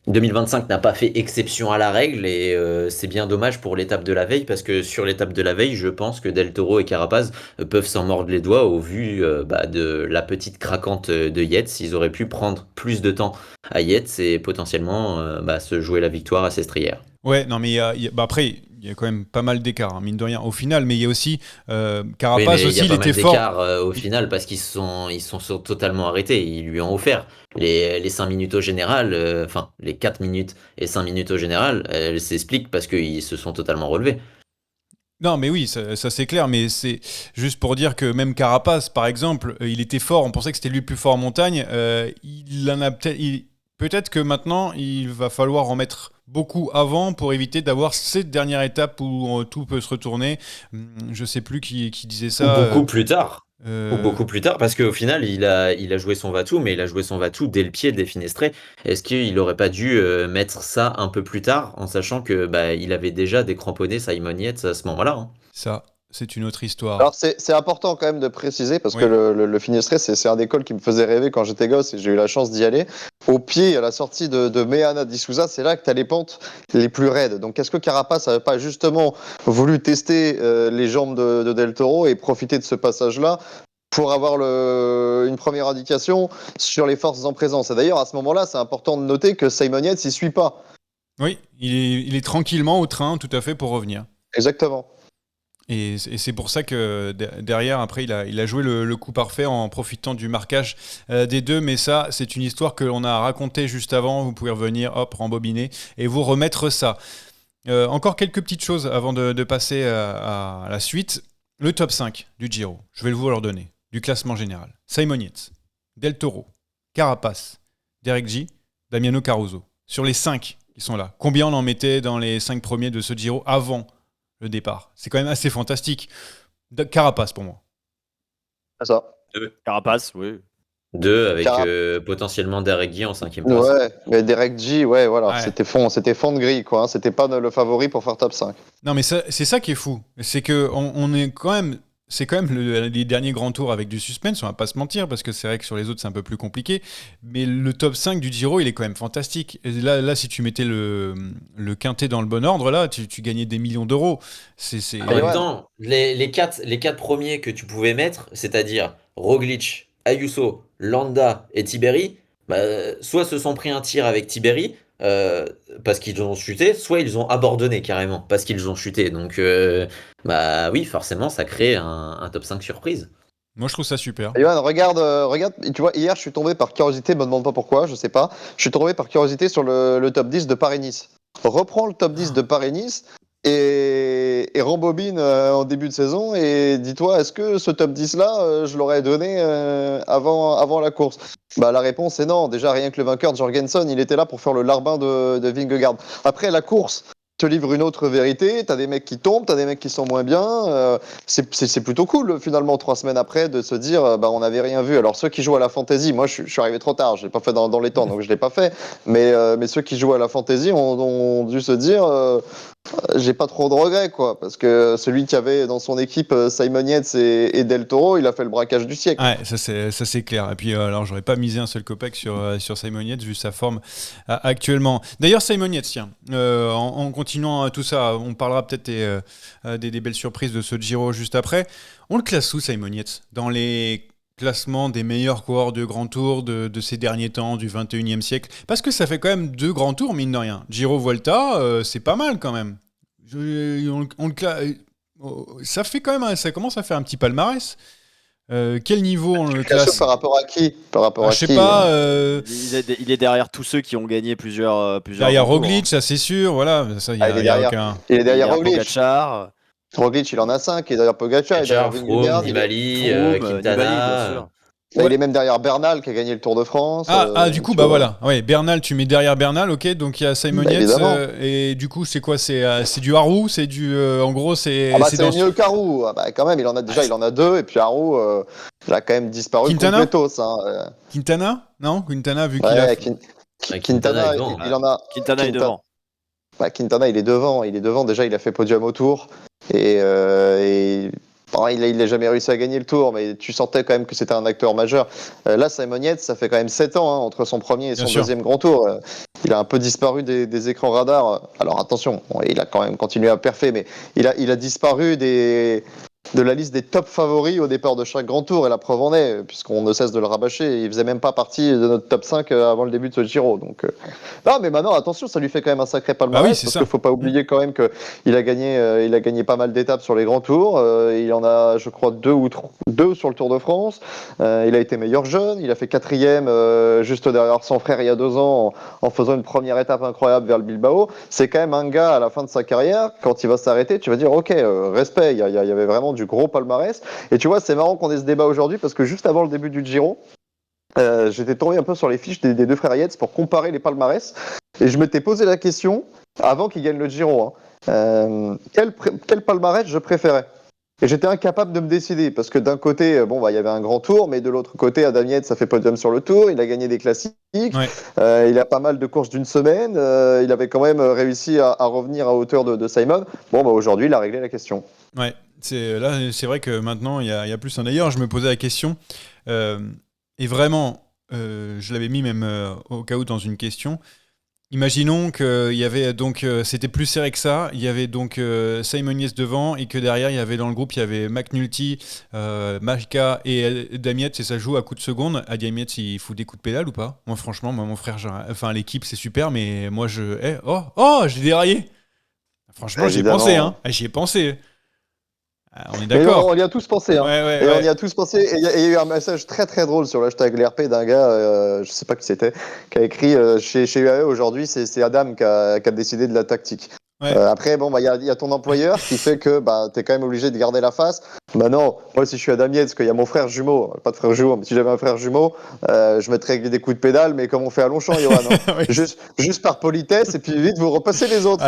2025 n'a pas fait exception à la règle et c'est bien dommage pour l'étape de la veille parce que sur l'étape de la veille, je pense que Del Toro et Carapaz peuvent s'en mordre les doigts au vu de la petite craquante de Yates. Ils auraient pu prendre plus de temps à Yates et potentiellement se jouer la victoire à Sestrière. Ouais, non, mais après, il y a quand même pas mal d'écart, hein, mine de rien, au final. Mais il y a aussi Oui, Carapaz mais il y aussi, a il pas mal était fort. d'écart au final parce ils sont totalement arrêtés. Ils lui ont offert les 5 minutes au général, enfin les 4 minutes et 5 minutes au général, elles s'expliquent parce qu'ils se sont totalement relevés. Non, mais oui, ça c'est clair, mais c'est juste pour dire que même Carapaz, par exemple, il était fort, on pensait que c'était lui le plus fort en montagne, il en a peut-être que maintenant, il va falloir en mettre beaucoup avant pour éviter d'avoir cette dernière étape où tout peut se retourner. Je sais plus qui disait Ou ça. beaucoup plus tard. Ou Euh, beaucoup plus tard, parce qu'au final, il a joué son va-tout, mais il a joué son va-tout dès le pied des Finestrés. Est-ce qu'il aurait pas dû mettre ça un peu plus tard, en sachant que il avait déjà décramponné Simon Yates à ce moment-là, hein. Ça, c'est une autre Alors histoire. c'est important quand même de préciser parce que Oui, le Finistré c'est un des cols qui me faisait rêver quand j'étais gosse et j'ai eu la chance d'y aller. Au pied, à la sortie de Meana di Souza, c'est là que tu as les pentes les plus raides. Donc est-ce que Carapace n'avait pas justement voulu tester les jambes de Del Toro et profiter de ce passage-là pour avoir une première indication sur les forces en présence? Et d'ailleurs à ce moment-là, c'est important de noter que Simon Yates il suit pas. oui, il est tranquillement au train, tout à fait, pour revenir. Exactement. Et c'est pour ça que derrière, après, il a joué le coup parfait en profitant du marquage des deux. Mais ça, c'est une histoire que l'on a racontée juste avant. Vous pouvez revenir, hop, rembobiner et vous remettre ça. Encore quelques petites choses avant de passer à la suite. Le top 5 du Giro, je vais vous leur donner, du classement général. Simon Yates, Del Toro, Carapaz, Derek G, Damiano Caruso. Sur les 5 qui sont là, combien on en mettait dans les 5 premiers de ce Giro avant le départ? C'est quand même assez fantastique. Carapace pour moi. C'est ça. Carapace, oui. 2 avec Cara- potentiellement Derek Guy en 5e place. Ouais, mais Derek G, ouais, voilà, Ouais. c'était fond de grille, quoi, hein. C'était pas le favori pour faire top 5. Non mais c'est ça qui est fou. C'est que on est quand même... C'est quand même les derniers grands tours avec du suspense, on va pas se mentir, parce que c'est vrai que sur les autres c'est un peu plus compliqué. Mais le top 5 du Giro, il est quand même fantastique. Et là si tu mettais le quintet dans le bon ordre, là, tu gagnais des millions d'euros. C'est... En même temps, les quatre premiers que tu pouvais mettre, c'est-à-dire Roglic, Ayuso, Landa et Tiberi, soit se sont pris un tir avec Tiberi parce qu'ils ont chuté, soit ils ont abandonné carrément parce qu'ils ont chuté. Donc, oui, forcément, ça crée un top 5 surprise. Moi je trouve ça super. Johan, regarde, tu vois, hier je suis tombé par curiosité, me demande pas pourquoi, je sais pas, je suis tombé par curiosité sur le top 10 de Paris-Nice. Reprends le top 10 de Paris-Nice et rembobine en début de saison et dis-toi, est-ce que ce top 10-là, je l'aurais donné avant la course? Bah, la réponse est non. Déjà, rien que le vainqueur, Jorgensen, il était là pour faire le larbin de Vingegaard. Après, la course te livre une autre vérité. T'as des mecs qui tombent, t'as des mecs qui sont moins bien. C'est plutôt cool, finalement, 3 semaines après, de se dire, bah, on n'avait rien vu. Alors, ceux qui jouent à la fantasy, moi, je suis arrivé trop tard. Je l'ai pas fait dans les temps, donc je l'ai pas fait. Mais ceux qui jouent à la fantasy ont dû se dire, j'ai pas trop de regrets, quoi. Parce que celui qui avait dans son équipe Simon Yates et Del Toro, il a fait le braquage du siècle. Ouais, ça c'est clair. Et puis alors j'aurais pas misé un seul copec sur Simon Yates vu sa forme actuellement. D'ailleurs Simon Yates, tiens, en continuant tout ça, on parlera peut-être des belles surprises de ce Giro juste après. On le classe où Simon Yates dans les classements des meilleurs coureurs de Grand Tour de ces derniers temps du 21e siècle? Parce que ça fait quand même 2 grands tours, mine de rien. Giro Volta, c'est pas mal quand même. Ça fait quand même, ça commence à faire un petit palmarès. Quel niveau on le classe? Par rapport à qui? Par rapport à Je sais qui pas. Il est derrière tous ceux qui ont gagné plusieurs Derrière grands tours, Roglic, ça c'est sûr. Voilà, ça, il est derrière. aucun. Il est derrière Derrière Roglic. Pogacar, Roglic, il en a 5. Il est derrière Pogacar, il est derrière Froome, Vingegaard. Nibali, Froome, Quintana. Nibali, bien sûr. Il est même derrière Bernal qui a gagné le Tour de France. Du coup, tu bah vois. voilà. Ouais, Bernal, tu mets derrière Bernal, ok. Donc il y a Simon Bah, Yates. évidemment. Et du coup, c'est quoi? C'est du Haru? C'est du. En gros, c'est. Ah bah, c'est c'est mieux qu'Arou. Ah bah, quand même, il en a 2. Et puis Arou, il a quand même disparu Quintana completos. Hein. Quintana? Non, Quintana, vu qu'il a. Ouais, Quintana Quintana, est devant, il en a. Quintana est devant. Bah, Quintana, il est devant. Il est devant. Déjà, il a fait podium au Tour. Bon, il n'a jamais réussi à gagner le Tour, mais tu sentais quand même que c'était un acteur majeur. Là, Simon Yates, ça fait quand même 7 ans entre son premier et son deuxième Grand Tour. Il a un peu disparu des écrans radars. Alors attention, il a quand même continué à perfer, mais il a disparu de la liste des top favoris au départ de chaque Grand Tour, et la preuve en est, puisqu'on ne cesse de le rabâcher. Il faisait même pas partie de notre top 5 avant le début de ce Giro. Donc, non, mais maintenant, attention, ça lui fait quand même un sacré palmarès, oui, c'est parce ça. qu'il ne faut pas oublier quand même qu'il a gagné pas mal d'étapes sur les Grands Tours. Il en a, je crois, 2 sur le Tour de France. Il a été meilleur jeune. Il a fait 4e juste derrière son frère il y a 2 ans en faisant une première étape incroyable vers le Bilbao. C'est quand même un gars à la fin de sa carrière, quand il va s'arrêter, tu vas dire ok, respect, il y avait vraiment du gros palmarès. Et tu vois, c'est marrant qu'on ait ce débat aujourd'hui parce que juste avant le début du Giro, j'étais tombé un peu sur les fiches des 2 frères Yates pour comparer les palmarès et je m'étais posé la question avant qu'ils gagnent le Giro, quel palmarès je préférais. Et j'étais incapable de me décider parce que d'un côté, il y avait un grand tour, mais de l'autre côté, Adam Yates, ça fait podium sur le tour, il a gagné des classiques, il a pas mal de courses d'une semaine, il avait quand même réussi à revenir à hauteur de Simon. Aujourd'hui, il a réglé la question. Ouais, c'est vrai que maintenant il y a plus un. D'ailleurs, je me posais la question et vraiment, je l'avais mis même au cas où dans une question. Imaginons qu'il y avait donc, c'était plus serré que ça. Il y avait donc Simon Yates devant et que derrière il y avait dans le groupe il y avait McNulty, Majka et Adam Yates et ça joue à coups de seconde. Adam Yates il fout des coups de pédale ou pas? Moi franchement, mon frère, l'équipe c'est super, mais moi j'ai déraillé. Franchement, j'y ai pensé, hein. J'y ai pensé. On est d'accord. On y a tous pensé. Hein. On y a tous pensé. Et il y a eu un message très très drôle sur l'hashtag LRP d'un gars, je sais pas qui c'était, qui a écrit chez UAE aujourd'hui, c'est Adam qui a décidé de la tactique. Après, il y a ton employeur qui fait que tu es quand même obligé de garder la face. Non, moi si je suis Adam Yates, parce qu'il y a mon frère jumeau, pas de frère jumeau, mais si j'avais un frère jumeau, je mettrais des coups de pédale, mais comme on fait à Longchamp, Johan. Juste par politesse, et puis vite vous repassez les autres.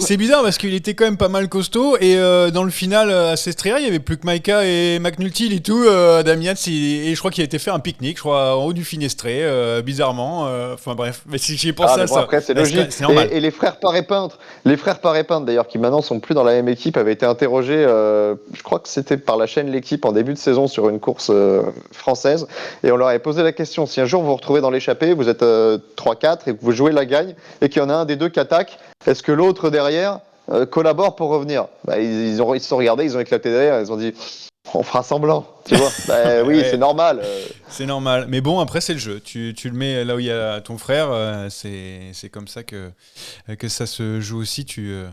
C'est bizarre parce qu'il était quand même pas mal costaud, et dans le final à Sestriere, il y avait plus que Maika et McNulty et tout. Adam Yates, et je crois qu'il a été fait un pique-nique, je crois, en haut du Finestré, bizarrement. Enfin bref, mais si j'y ai pensé à ça. Après, c'est logique. C'est normal. Et les frères Paré-Peintre, d'ailleurs, qui maintenant sont plus dans la même équipe, avaient été interrogés, je crois que c'était par la chaîne L'équipe en début de saison sur une course française, et on leur avait posé la question, si un jour vous vous retrouvez dans l'échappée, vous êtes 3-4 et que vous jouez la gagne, et qu'il y en a un des deux qui attaque, est-ce que l'autre derrière collabore pour revenir? Ils se sont regardés, ils ont éclaté derrière, ils ont dit on fera semblant, tu vois. Oui, c'est normal. C'est normal. Mais bon, après, c'est le jeu. Tu le mets là où il y a ton frère. C'est comme ça que ça se joue aussi. Tu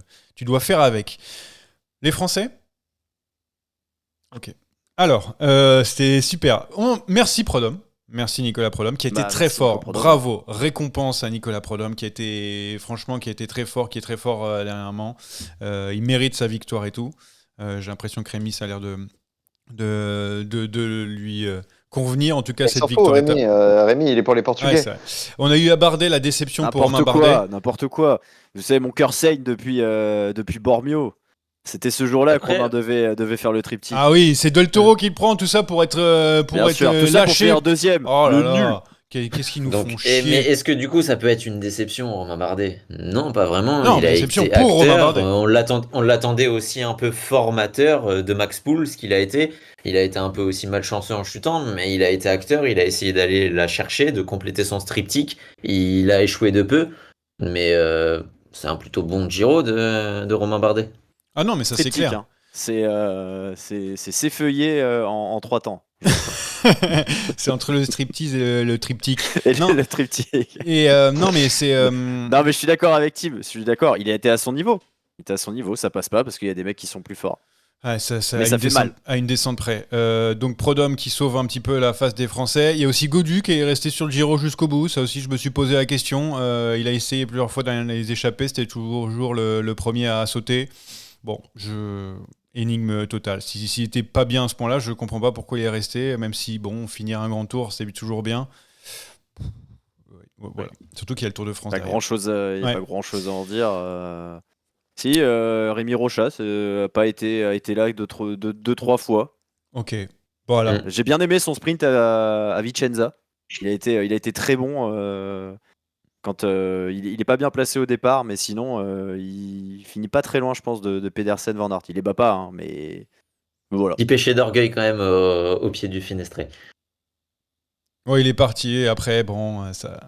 dois faire avec. Les Français? Ok. Alors, c'était super. Merci, Prodhomme. Merci Nicolas Prudhomme qui a été Bah, très merci, fort. Nicolas Prudhomme. Bravo, récompense à Nicolas Prudhomme qui a été très fort, qui est très fort dernièrement. Il mérite sa victoire et tout. J'ai l'impression que Rémi, ça a l'air de lui convenir, en tout cas Il cette s'en fout, victoire. Rémi, il est pour les Ouais, Portugais. c'est vrai. On a eu à Bardet la déception pour Romain Bardet. N'importe quoi. Vous savez, mon cœur saigne depuis Bormio. C'était ce jour-là que Après- Romain devait faire le triptyque. Ah oui, c'est Del Toro qui le prend, tout ça pour être, Bien sûr, tout ça pour lâché. finir deuxième. Oh là le là, nul. qu'est-ce qu'ils nous Donc, font mais chier. est-ce que du coup ça peut être une déception, Romain Bardet? Non, pas vraiment. Non, Il a déception été pour Romain acteur. Bardet. On l'attendait aussi un peu formateur de Max Poul, ce qu'il a été. Il a été un peu aussi malchanceux en chutant, mais il a été acteur. Il a essayé d'aller la chercher, de compléter son triptyque. Il a échoué de peu, mais c'est un plutôt bon Giro de Romain Bardet. Ah non, mais ça c'est Triptyque, clair. hein. C'est s'effeuiller en 3 temps. C'est entre le striptease et le triptyque. Et Non. le triptyque. Et non, mais c'est. Non, mais je suis d'accord avec Tim. Je suis d'accord. Il a été à son niveau. Il était à son niveau, ça passe pas parce qu'il y a des mecs qui sont plus forts. Ouais, ça Mais a ça une fait descente- mal. à une descente près. Donc Prodhomme qui sauve un petit peu la face des Français. Il y a aussi Godu qui est resté sur le Giro jusqu'au bout. Ça aussi, je me suis posé la question. Il a essayé plusieurs fois dans les échappées. C'était toujours le premier à sauter. Bon, énigme totale. S'il était pas bien à ce point-là, je comprends pas pourquoi il est resté. Même si, bon, finir un grand tour, c'est toujours bien. Voilà. Surtout qu'il y a le Tour de France. Pas derrière. grand chose, il n'y a Ouais. pas grand chose à en dire. Si, Rémi Rochas a été là 2-3 fois. Ok. Voilà. J'ai bien aimé son sprint à Vicenza. Il a été très bon. Quand il est pas bien placé au départ, mais sinon il finit pas très loin, je pense, de Pedersen Van Aert. Il les bat pas, hein, mais voilà. Petit péché d'orgueil quand même au pied du Finestré. Ouais, il est parti. Et après, bon, ça.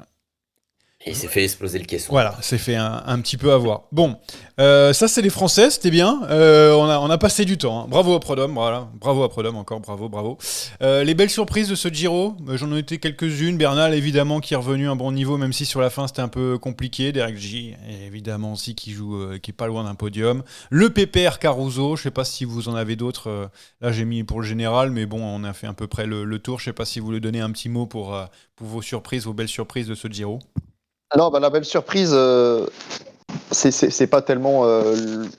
Et il s'est fait exploser le caisson. Voilà, c'est fait un petit peu avoir. Bon, ça c'est les Français, c'était bien. On a passé du temps. Hein. Bravo à Prodhomme, voilà. Bravo à Prodhomme encore, bravo. Les belles surprises de ce Giro, j'en ai été quelques-unes. Bernal évidemment qui est revenu à un bon niveau, même si sur la fin c'était un peu compliqué. Derek J évidemment aussi qui joue, qui est pas loin d'un podium. Le PPR Caruso, je sais pas si vous en avez d'autres. Là j'ai mis pour le général, mais bon, on a fait à peu près le tour. Je sais pas si vous voulez donner un petit mot pour vos surprises, vos belles surprises de ce Giro. Non, bah, la belle surprise, c'est pas tellement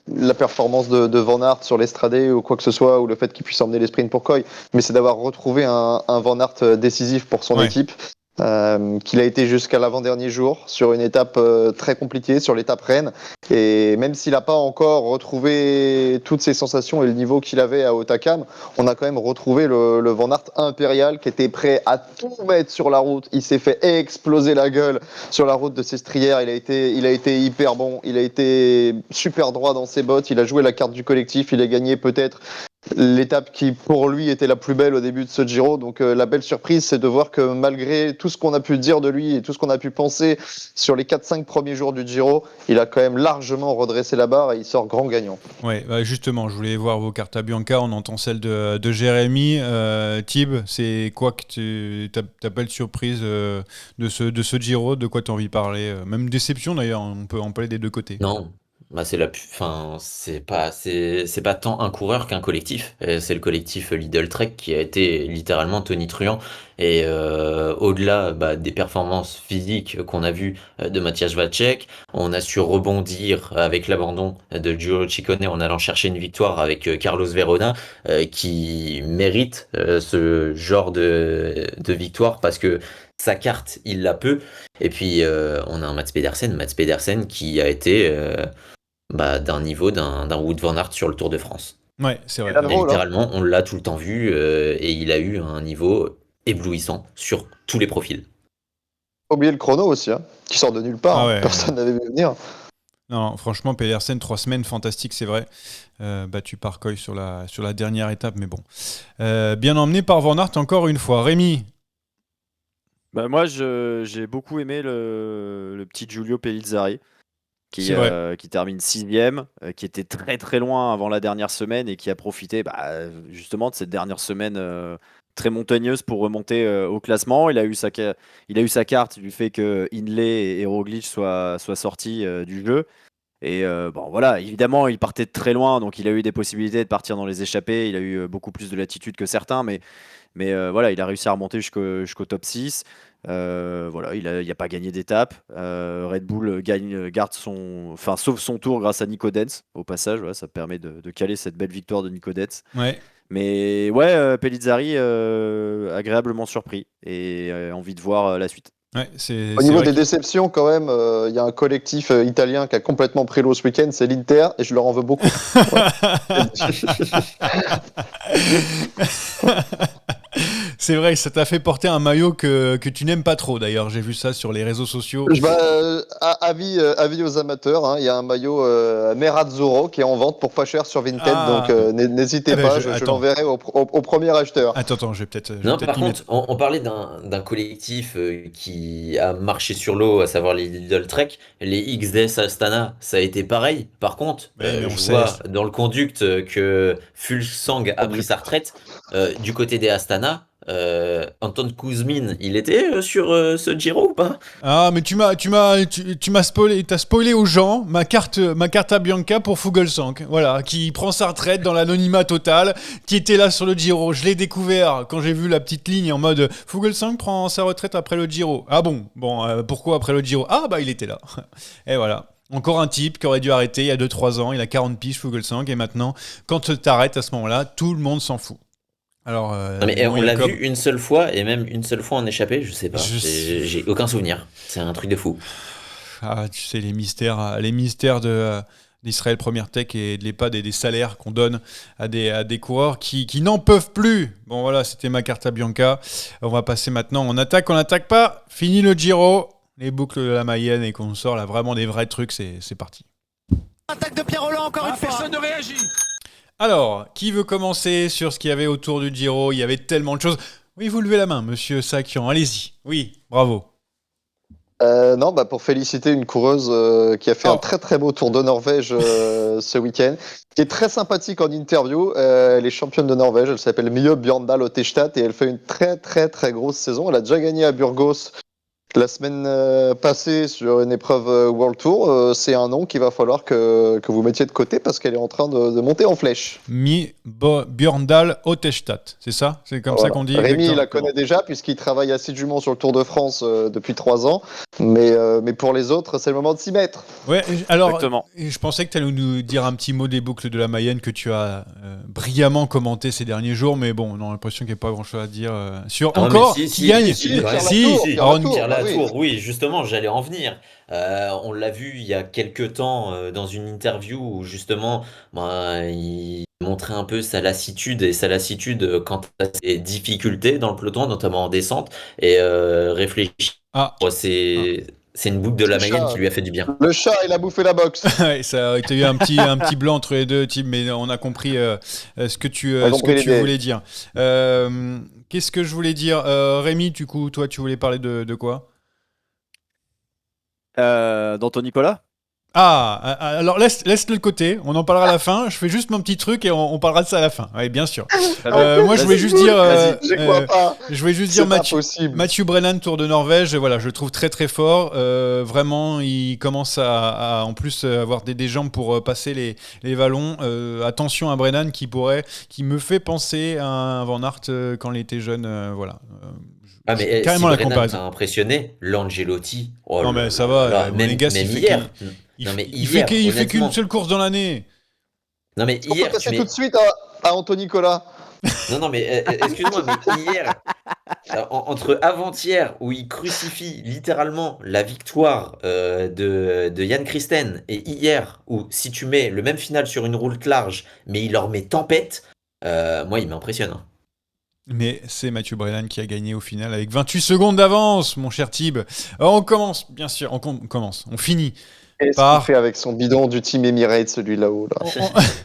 la performance de Van Aert sur l'Estradé ou quoi que ce soit, ou le fait qu'il puisse emmener les sprints pour Coy, mais c'est d'avoir retrouvé un Van Aert décisif pour son Ouais. équipe, qu'il a été jusqu'à l'avant-dernier jour sur une étape très compliquée, sur l'étape Rennes. Et même s'il n'a pas encore retrouvé toutes ses sensations et le niveau qu'il avait à Hautacam, on a quand même retrouvé le Van Aert impérial qui était prêt à tout mettre sur la route. Il s'est fait exploser la gueule sur la route de Sestrières. Il a été hyper bon. Il a été super droit dans ses bottes. Il a joué la carte du collectif. Il a gagné peut-être l'étape qui pour lui était la plus belle au début de ce Giro. Donc la belle surprise, c'est de voir que malgré tout ce qu'on a pu dire de lui et tout ce qu'on a pu penser sur les 4-5 premiers jours du Giro, il a quand même largement redressé la barre et il sort grand gagnant. Ouais, bah justement, je voulais voir vos cartes à Bianca. On entend celle de Jérémy. Tib, c'est quoi que tu t'appelles surprise de ce Giro? De quoi tu as envie de parler? Même déception d'ailleurs, on peut en parler des deux côtés. Non, bah enfin, c'est pas tant un coureur qu'un collectif. C'est le collectif Lidl Trek qui a été littéralement tonitruant. Et au-delà des performances physiques qu'on a vues de Mathias Vacek, on a su rebondir avec l'abandon de Giulio Ciccone en allant chercher une victoire avec Carlos Verona, qui mérite ce genre de victoire parce que sa carte, il la peut. Et puis on a un Mats Pedersen qui a été d'un niveau d'un Wout van Aert sur le Tour de France. Ouais, c'est vrai. Et là, Et drôle, hein. littéralement, on l'a tout le temps vu et il a eu un niveau éblouissant sur tous les profils. Faut oublier le chrono aussi, hein, qui sort de nulle part. Ah ouais. Personne n'avait vu venir. Non, franchement, Pedersen, 3 semaines, fantastique, c'est vrai. Battu par Coy sur la dernière étape, mais bon. Bien emmené par Van Aert encore une fois. Rémi. Bah, moi, j'ai beaucoup aimé le petit Giulio Pellizzari qui C'est vrai. termine 6ème, qui était très très loin avant la dernière semaine et qui a profité justement de cette dernière semaine très montagneuse pour remonter au classement. Il a eu sa carte du fait que Hindley et Roglic soient sortis du jeu. Et bon voilà, évidemment, il partait de très loin, donc il a eu des possibilités de partir dans les échappées. Il a eu beaucoup plus de latitude que certains, mais Mais voilà, il a réussi à remonter jusqu'au top 6. Voilà, il a pas gagné d'étape. Red Bull sauve son tour grâce à Nico Denz. Au passage, voilà, ça permet de caler cette belle victoire de Nico Denz. Ouais. Mais ouais, Pellizzari, agréablement surpris et envie de voir la suite. Ouais, Au niveau des déceptions, quand même, il y a un collectif italien qui a complètement pris l'eau ce week-end, c'est l'Inter, et je leur en veux beaucoup. C'est vrai que ça t'a fait porter un maillot que tu n'aimes pas trop d'ailleurs. J'ai vu ça sur les réseaux sociaux. Avis aux amateurs, hein, il y a un maillot Nerazzurro qui est en vente pour pas cher sur Vinted, Ah. donc n'hésitez Eh ben, pas, je- je attends. l'enverrai au premier acheteur. Attends, je vais peut-être. Non, par contre, on parlait d'un collectif qui a marché sur l'eau, à savoir les Lidl Trek. Les XDS Astana, ça a été pareil. Par contre, Ouais, mais on je sait. vois dans le conduct que Fulsang a pris sa retraite. Du côté des Astana, Anton Kuzmin, il était sur ce Giro ou pas? Ah, mais tu m'as spoilé, t'as spoilé aux gens ma carte à Bianca pour Fuglsang, voilà, qui prend sa retraite dans l'anonymat total, qui était là sur le Giro. Je l'ai découvert quand j'ai vu la petite ligne en mode Fuglsang prend sa retraite après le Giro. Ah bon, pourquoi après le Giro? Ah bah il était là. Et voilà. Encore un type qui aurait dû arrêter il y a 2-3 ans, il a 40 piges Fuglsang, et maintenant, quand t'arrêtes à ce moment-là, tout le monde s'en fout. Alors, Non, mais bon, on l'a Jacob, vu une seule fois, et même une seule fois en échappé, je sais pas. Je sais- J'ai aucun souvenir. C'est un truc de fou. Ah, tu sais, les mystères d'Israël Première Tech et de l'EHPAD et des salaires qu'on donne à des coureurs qui n'en peuvent plus. Bon, voilà, c'était ma carte à Bianca. On va passer maintenant. On n'attaque pas. Fini le Giro, les boucles de la Mayenne et qu'on sort là vraiment des vrais trucs. C'est parti. Attaque de Pierre Roland encore une fois. Personne ne réagit. Alors, qui veut commencer sur ce qu'il y avait autour du Giro? Il y avait tellement de choses. Oui, vous levez la main, monsieur Sakian. Allez-y. Oui, bravo. Non, pour féliciter une coureuse qui a fait un très très beau Tour de Norvège ce week-end, qui est très sympathique en interview. Elle est championne de Norvège, elle s'appelle Mie Bjørndal Ottestad et elle fait une très très très grosse saison. Elle a déjà gagné à Burgos la semaine passée sur une épreuve World Tour. C'est un nom qu'il va falloir que vous mettiez de côté parce qu'elle est en train de monter en flèche. Bjørndal Ottestad, c'est ça? C'est comme ça qu'on dit? Rémi, il exactement. la connaît déjà puisqu'il travaille assidûment sur le Tour de France depuis 3 ans. Mais pour les autres, c'est le moment de s'y mettre. Ouais, alors, Exactement. je pensais que tu allais nous dire un petit mot des boucles de la Mayenne que tu as brillamment commenté ces derniers jours, mais bon, on a l'impression qu'il n'y a pas grand-chose à dire sur Ah, encore mais qui gagne. si, quand même. si, Aaron- Pierre bah Latour, oui, justement, j'allais en venir. On l'a vu il y a quelques temps dans une interview où justement, il montrait un peu sa lassitude quant à ses difficultés dans le peloton, notamment en descente, et réfléchir. Ah, C'est une boucle de la C'est Mayenne ça. qui lui a fait du bien. Le chat, il a bouffé la boxe. ouais, ça, tu as eu un petit blanc entre les deux, Tim, mais on a compris ce que tu voulais dire. Qu'est-ce que je voulais dire? Rémi, du coup, toi, tu voulais parler de quoi? D'Anton Nicolas. Alors laisse-le de côté, on en parlera à la fin. Je fais juste mon petit truc et on parlera de ça à la fin. Oui, bien sûr. Moi, je voulais juste dire, J'y crois pas. je voulais juste dire C'est pas Mathieu. possible. Mathieu Brennan, Tour de Norvège, voilà, je le trouve très très fort. Vraiment, il commence à en plus avoir des jambes pour passer les vallons. Attention à Brennan qui me fait penser à un Van Aert quand il était jeune. Voilà. Ah, mais carrément si la Brennan comparaison. t'a impressionné, l'Angelotti. Oh Non, là mais ça là va, là, Monégas, même il fait hier. il Non, mais il fait hier, qu'une honnêtement. seule course dans l'année. Non, mais On peut hier, tu passer mets. tout de suite à Anthony Nicolas. Non, mais excuse-moi, mais hier, entre avant-hier, où il crucifie littéralement la victoire de Jan Christen, et hier, où si tu mets le même final sur une route large, mais il leur met tempête, moi, il m'impressionne. Hein. Mais c'est Mathieu Brennan qui a gagné au final avec 28 secondes d'avance, mon cher Tib. Alors, on commence, bien sûr, on finit. Qu'est-ce Par- qu'il fait avec son bidon du team Emirates, celui là-haut là.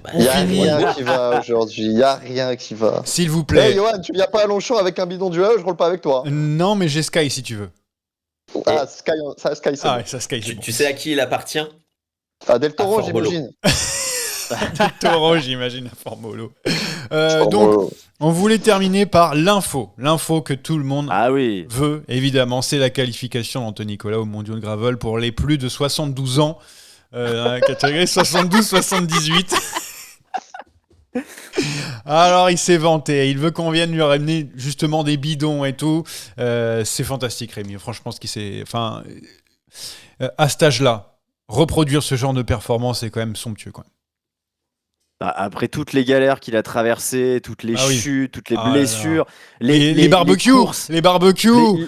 Bah, Il n'y a finit. rien qui va aujourd'hui. Il n'y a rien qui va. S'il vous Hey, plaît. Johan, tu viens pas à Longchamp avec un bidon du je roule pas avec toi. Non, mais j'ai Sky si tu veux. Ah, Sky, c'est Ah, bon. ouais, ça Sky, c'est bon. tu sais à qui il appartient? Ah, Del Toro, à Formolo. j'imagine. Taureau, j'imagine, à Formolo. Oh, Donc, on voulait terminer par l'info. L'info que tout le monde Ah oui. veut, évidemment, c'est la qualification d'Anthony Nicolas au Mondiaux de Gravel pour les plus de 72 ans. Dans la catégorie 72-78. Alors, il s'est vanté. Il veut qu'on vienne lui ramener justement des bidons et tout. C'est fantastique, Rémi. Franchement, ce qui s'est. Enfin, à cet âge-là, reproduire ce genre de performance est quand même somptueux, quoi. Après toutes les galères qu'il a traversées, toutes les Ah oui. chutes, toutes les Ah là là. blessures, Les barbecues, courses, les barbecues.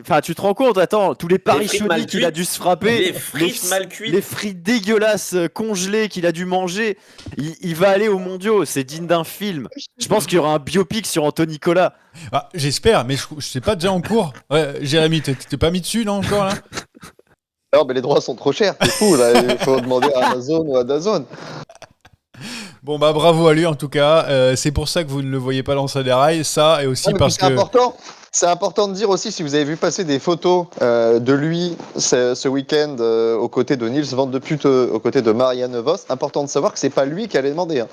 enfin, tu te rends compte, attends, tous les paris frites chauds mal qu'il a cuites, dû se frapper, les frites mal cuites. les frites dégueulasses congelées qu'il a dû manger, il va aller aux mondiaux, c'est digne d'un film. Je pense qu'il y aura un biopic sur Anthony Nicolas. Ah, j'espère, mais je sais pas déjà en cours. Ouais, Jérémy, t'es pas mis dessus, non, encore là? Non, mais les droits sont trop chers, c'est fou, là. Il faut demander à Amazon ou à DAZN. Bon, bah bravo à lui en tout cas. C'est pour ça que vous ne le voyez pas lancer des rails. Ça, et aussi Non, mais parce puis que. c'est important de dire aussi, si vous avez vu passer des photos de lui ce week-end aux côtés de Niels van de Putte, aux côtés de Marianne Vos, important de savoir que c'est pas lui qui allait demander. Hein.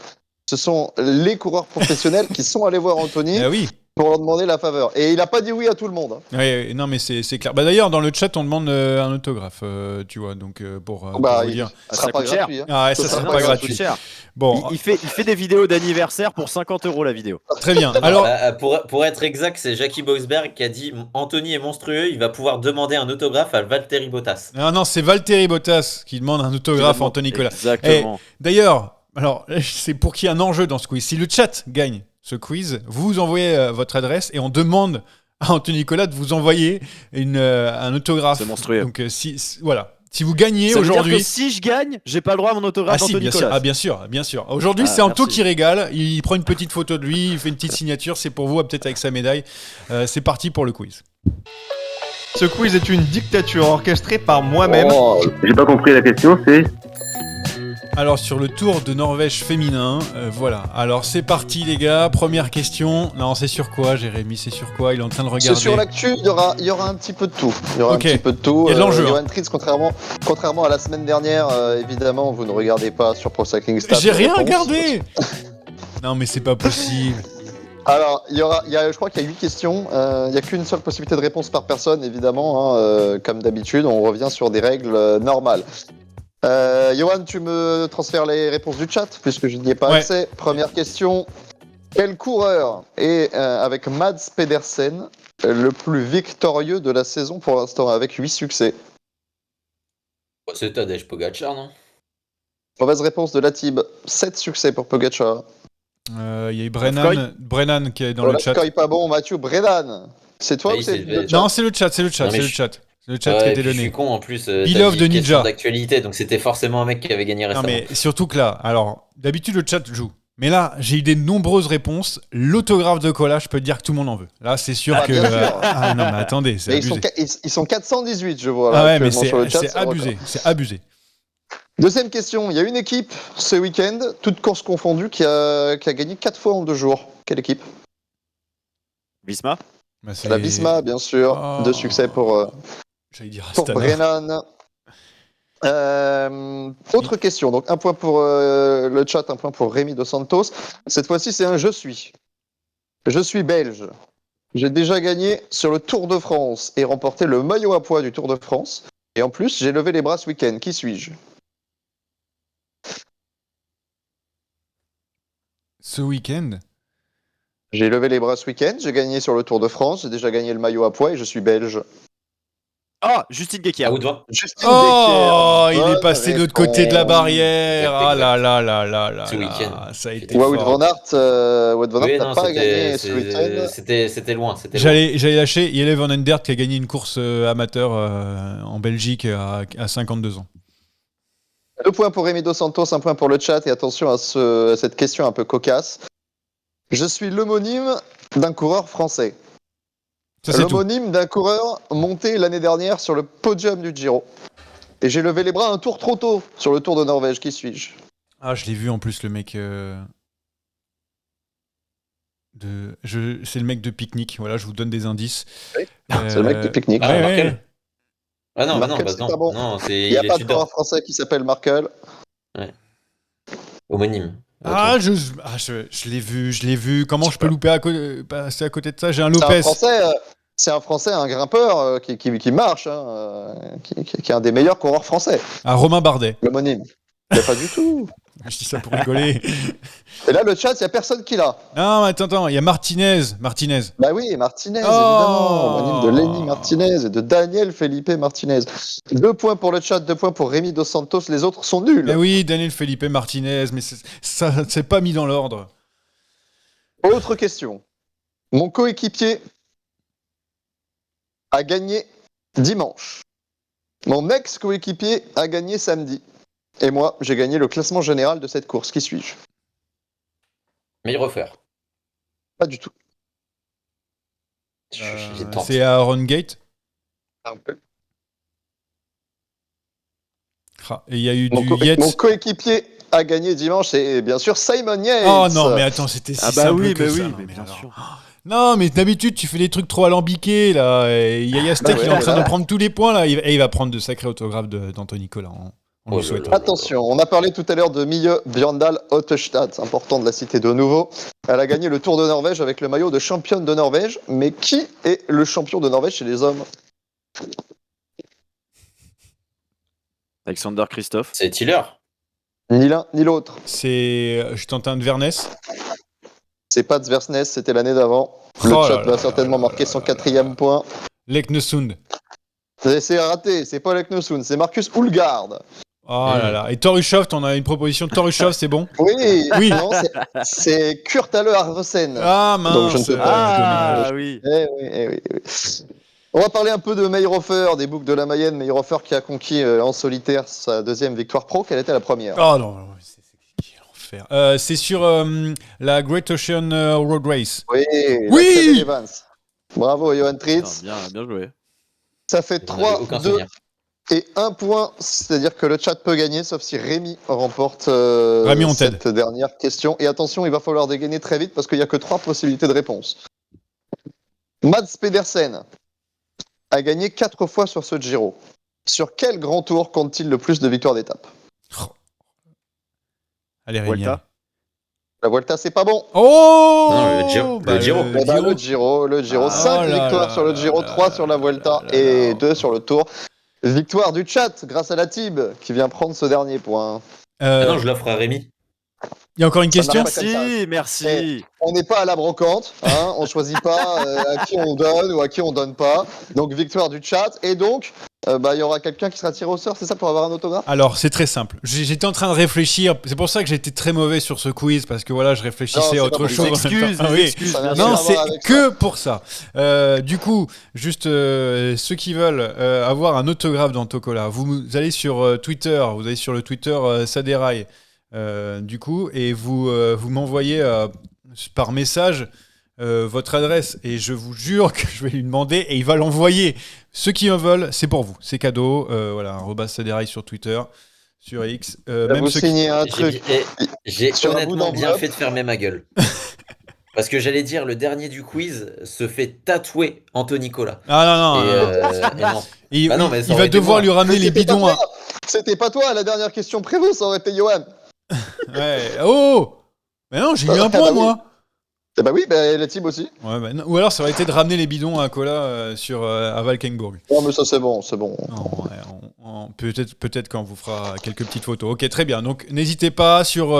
Ce sont les coureurs professionnels qui sont allés voir Anthony Ah oui. pour leur demander la faveur. Et il a pas dit oui à tout le monde. Hein. Ouais, non, mais c'est clair. Bah, d'ailleurs, dans le chat, on demande un autographe, tu vois, donc pour vous dire. Ça Ça sera pas coûte cher. gratuit. Hein. Ah ouais, ça ça sera sera pas pas gratuit. cher. Bon, Il fait des vidéos d'anniversaire pour 50 € la vidéo. très bien. Non, Alors, pour être exact, c'est Jackie Boxberg qui a dit Anthony est monstrueux, il va pouvoir demander un autographe à Valtteri Bottas. non, c'est Valtteri Bottas qui demande un autographe à Anthony Nicolas. Exactement. D'ailleurs, alors, c'est pour qu'il y ait un enjeu dans ce quiz. Si le chat gagne ce quiz, vous envoyez votre adresse et on demande à Anthony Nicolas de vous envoyer un autographe. C'est monstrueux. Donc, voilà. Si vous gagnez Ça veut dire aujourd'hui. que si je gagne, j'ai pas le droit à mon autographe Ah si, d'Anthony bien sûr. Nicolas. Ah bien sûr, bien sûr. Aujourd'hui, Ah, c'est Anto merci. qui régale. Il prend une petite photo de lui, il fait une petite signature. C'est pour vous, peut-être avec sa médaille. C'est parti pour le quiz. Ce quiz est une dictature orchestrée par moi-même. Oh, J'ai pas compris la question, c'est Alors sur le Tour de Norvège féminin, voilà. Alors c'est parti les gars. Première question. Non, c'est sur quoi, Jérémy? C'est sur quoi? Il est en train de regarder. c'est sur l'actu, il y aura un petit peu de tout. Il y aura Ok. un petit peu de tout. Il y a de l'enjeu, Johan Tritz, contrairement à la semaine dernière, évidemment, vous ne regardez pas sur Pro Cycling Stats. J'ai rien les réponses. regardé. Non mais c'est pas possible. Alors, je crois qu'il y a 8 questions. Il n'y a qu'une seule possibilité de réponse par personne, évidemment. Hein, comme d'habitude, on revient sur des règles normales. Johan, tu me transfères les réponses du chat, puisque je n'y ai pas Ouais. accès. Première question. Quel coureur est, avec Mads Pedersen, le plus victorieux de la saison pour l'instant, avec 8 succès? C'est Tadej Pogacar, non? Mauvaise réponse de Latib. 7 succès pour Pogacar. Il y a eu Brennan qui est dans le chat. Pas bon, Mathieu. Brennan. C'est toi Oui, ou c'est c'est- le chat? Non, c'est le chat. Non, mais C'est le je- chat. C'est le chat Ouais, qui a et été puis je donné. suis con en plus. Bill t'as of dit the question Ninja. d'actualité, donc c'était forcément un mec qui avait gagné Non récemment. mais surtout que là, alors d'habitude le chat joue. Mais là, j'ai eu des nombreuses réponses. L'autographe de Cola, je peux te dire que tout le monde en veut. Là, c'est sûr Ah, que. bien sûr. Ah non, mais attendez, c'est Mais abusé. ils sont 418, je vois. Là, Ah ouais, mais actuellement sur le chat, c'est abusé. C'est abusé. Deuxième question. Il y a une équipe ce week-end, toute course confondue, qui a gagné 4 fois en 2 jours. Quelle équipe? Visma. Bah, La Visma, bien sûr. Oh. 2 succès pour J'allais dire pour Astana. Brennan. Autre question. Donc, un point pour le chat, un point pour Rémi Dos Santos. Cette fois-ci, c'est un je suis. Je suis belge. J'ai déjà gagné sur le Tour de France et remporté le maillot à poids du Tour de France. Et en plus, j'ai levé les bras ce week-end. Qui suis-je? Ce week-end. J'ai levé les bras ce week-end, j'ai gagné sur le Tour de France, j'ai déjà gagné le maillot à poids et je suis belge. Ah, Justine Guéquière. Ah, ou toi? Justine Oh, Decker, il est bonne passé de l'autre côté de la réponse. barrière. Exact, Ah là là là là là. Ce là. week-end. Ça a été Wout fort. van Aert, Oui, n'a non, pas gagné ce c'était week-end. c'était loin. C'était loin. J'allais lâcher Jelle van den Dert qui a gagné une course amateur en Belgique à 52 ans. 2 points pour Rémi Dos Santos, 1 point pour le chat et attention à cette question un peu cocasse. Je suis l'homonyme d'un coureur français. Ça c'est tout. L'homonyme d'un coureur monté l'année dernière sur le podium du Giro. Et j'ai levé les bras un tour trop tôt sur le Tour de Norvège. Qui suis-je? Ah, je l'ai vu en plus le mec. C'est le mec de Picnic. Voilà, je vous donne des indices. Oui, c'est le mec de Picnic. Ah, Ouais, Markel. ouais. Ah non, bah Markel, non, c'est pas bon. non, Il n'y a il pas est de Tudor. coureur français qui s'appelle Markel. Homonyme. Ah, je l'ai vu. Comment je peux passer à côté de ça? J'ai un C'est un Lopez. C'est un Français, un grimpeur qui marche, hein, qui est un des meilleurs coureurs français. Ah, Romain Bardet. L'homonyme. Mais pas du tout. Je dis ça pour rigoler. Et là, le chat, il n'y a personne qui l'a. Non, mais attends, il y a Martinez. Bah oui, Martinez, Oh évidemment. Homonyme de Lenny Martinez et de Daniel Felipe Martinez. 2 points pour le chat, 2 points pour Rémi Dos Santos. Les autres sont nuls. Mais oui, Daniel Felipe Martinez, mais ça ne s'est pas mis dans l'ordre. Autre question. Mon coéquipier a gagné dimanche. Mon ex-coéquipier a gagné samedi. Et moi, j'ai gagné le classement général de cette course. Qui suis-je? Mayrofer. Pas du tout. J'ai tenté. C'est Aaron Gate. Un peu. Et il y a eu Mon du Yates. coéquipier a gagné dimanche, c'est bien sûr Simon Yates. Oh non, mais attends, c'était si Ah bah simple oui, que bah ça. oui, Non, mais mais bien alors. sûr. Non, mais d'habitude, tu fais des trucs trop alambiqués, là. Et Yaya Steak, il est en train de prendre tous les points, là. Et il va prendre de sacrés autographes d'Anthony Nicolas. On lui souhaite. Attention, on a parlé tout à l'heure de Mie Bjørndal Ottestad, important de la citer de nouveau. Elle a gagné le Tour de Norvège avec le maillot de championne de Norvège. Mais qui est le champion de Norvège chez les hommes? Alexander Christophe. C'est Tiller. Ni l'un ni l'autre. Je tente un de Vernès. C'est pas Zversnes, c'était l'année d'avant. Oh Le là chat là va là certainement marquer son 4e point. Leknesund. C'est raté, c'est pas Leknesund, c'est Marcus Ulgaard. Oh là là. Et Torushoft, on a une proposition de Torushoft, c'est bon? Oui, Oui. Non, c'est Kurt Halle Arvesen. Ah mince. Donc je ne peux pas. Ah oui. Eh oui. On va parler un peu de Mayrofer, des boucles de la Mayenne. Mayrofer qui a conquis en solitaire sa 2e victoire pro. Quelle était la première? Oh non, c'est l'enfer. C'est sur la Great Ocean Road Race. Oui, Oui la Cadel Evans. Bravo, Johan Putain, Tritz. bien joué. Ça fait Vous n'avez 3, aucun 2 souvenir. et 1 point. C'est-à-dire que le chat peut gagner, sauf si Rémi remporte Rémi, on t'aide. cette dernière question. Et attention, il va falloir dégainer très vite parce qu'il n'y a que 3 possibilités de réponse. Mads Pedersen a gagné 4 fois sur ce Giro. Sur quel grand tour compte-t-il le plus de victoires d'étape? Allez, Rémi. Vuelta. La Vuelta, c'est pas bon. Oh Non, le Giro. Bah, Le Giro. Eh ben, le Giro. Ah, 5 là victoires là sur le là Giro, là 3 là sur la là Vuelta là là et là. 2 sur le Tour. Victoire du chat grâce à la Tib qui vient prendre ce dernier point. Ah non, je l'offre à Rémi. Il y a encore une Ça question? marche pas comme ça. Merci. On n'est pas à la brocante, hein, on choisit pas à qui on donne ou à qui on donne pas. Donc victoire du chat et donc il y aura quelqu'un qui sera tiré au sort, c'est ça, pour avoir un autographe? Alors, c'est très simple. J'étais en train de réfléchir. C'est pour ça que j'étais très mauvais sur ce quiz, parce que voilà, je réfléchissais Non, à c'est autre pas chose. possible. en même Excuses, temps. Ah des oui. excuses. Ça n'a bien rien Non, à sûr. voir c'est avec que pour ça. Du coup, juste ceux qui veulent avoir un autographe d'Antocola, vous allez sur Twitter, vous allez sur le Twitter Saderaï, du coup, et vous m'envoyez par message votre adresse, et je vous jure que je vais lui demander et il va l'envoyer. Ceux qui en veulent, c'est pour vous, c'est cadeau. Voilà, @Saderaï sur Twitter, sur X. Même vous ceux qui... signez un truc. J'ai Sur un bout honnêtement bien d'enveloppe. fait de fermer ma gueule. Parce que j'allais dire, le dernier du quiz se fait tatouer Anthony Nicolas. Ah non, Et, non, non. non. Il, Bah non, mais ça il aurait va été devoir moi. lui ramener les C'était pas bidons. toi. C'était pas toi, la dernière question prévue, ça aurait été Johan. Ouais. Oh! Mais non, j'ai eu un Ah, point, bah oui. moi. Eh bah oui, la Tib aussi. Ouais, bah, non. Ou alors ça aurait été de ramener les bidons à Cola à Valkenburg. Non mais ça c'est bon. Non, ouais, peut-être quand on vous fera quelques petites photos. Ok, très bien. Donc n'hésitez pas sur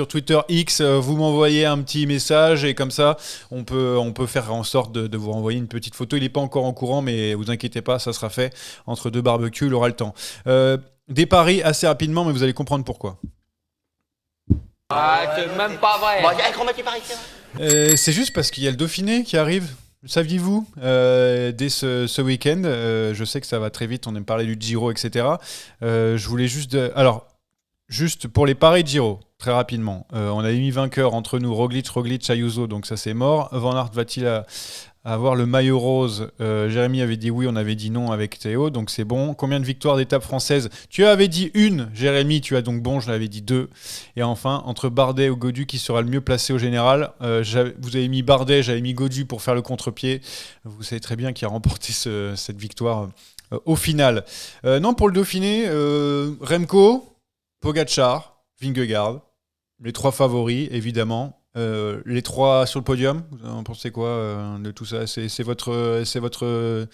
Twitter X, vous m'envoyez un petit message et comme ça on peut faire en sorte de vous renvoyer une petite photo. Il n'est pas encore en courant, mais vous inquiétez pas, ça sera fait entre deux barbecues, il aura le temps. Des paris assez rapidement, mais vous allez comprendre pourquoi. Ah, c'est même pas vrai. C'est juste parce qu'il y a le Dauphiné qui arrive. Saviez-vous dès ce week-end, je sais que ça va très vite, on aime parler du Giro, etc. Je voulais juste... Alors, juste pour les paris Giro, très rapidement, on a mis vainqueur entre nous, Roglic, Ayuso, donc ça c'est mort. Van Aert va-t-il avoir le maillot rose? Jérémy avait dit oui, on avait dit non avec Théo, donc c'est bon. Combien de victoires d'étape française? Tu avais dit une, Jérémy, tu as donc bon, je l'avais dit 2. Et enfin, entre Bardet ou Gaudu, qui sera le mieux placé au général? Vous avez mis Bardet, j'avais mis Gaudu pour faire le contre-pied. Vous savez très bien qui a remporté cette victoire au final. Non, pour le Dauphiné, Remco, Pogacar, Vingegaard, les 3 favoris, évidemment. Les 3 sur le podium, vous en pensez quoi de tout ça? C'est votre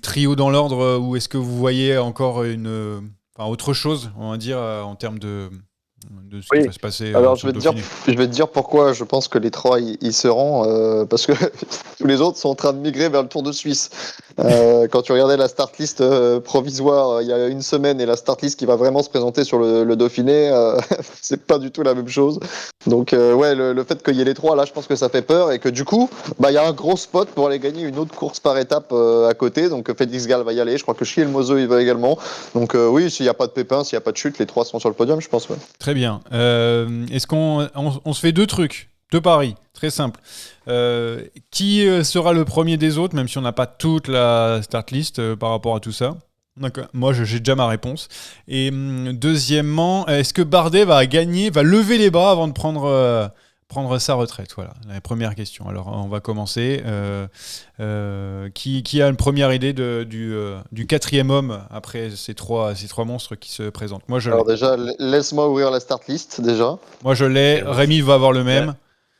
trio dans l'ordre, ou est-ce que vous voyez encore autre chose, on va dire, en termes de de ce qui va se passer. Alors, sur le je Dauphiné. vais te dire pourquoi je pense que les 3 ils seront. Parce que tous les autres sont en train de migrer vers le Tour de Suisse. Quand tu regardais la start list provisoire il y a une semaine et la start list qui va vraiment se présenter sur le Dauphiné, c'est pas du tout la même chose. Donc, le fait qu'il y ait les 3, là, je pense que ça fait peur et que du coup, il y a un gros spot pour aller gagner une autre course par étape à côté. Donc, Félix Gall va y aller. Je crois que Chiel Mozo il va également. Donc, oui, s'il n'y a pas de pépin, s'il n'y a pas de chute, les 3 sont sur le podium, je pense. Ouais. Très bien. Est-ce qu'on on se fait 2 trucs, 2 paris, très simple. Qui sera le premier des autres, même si on n'a pas toute la start list par rapport à tout ça. Donc, moi, j'ai déjà ma réponse. Et deuxièmement, est-ce que Bardet va lever les bras avant de prendre sa retraite? Voilà, la première question. Alors, on va commencer. Qui a une première idée du 4e homme après ces trois monstres qui se présentent? Moi, je Alors l'ai. déjà, laisse-moi ouvrir la start list déjà. Moi, je l'ai. Rémi va avoir le même.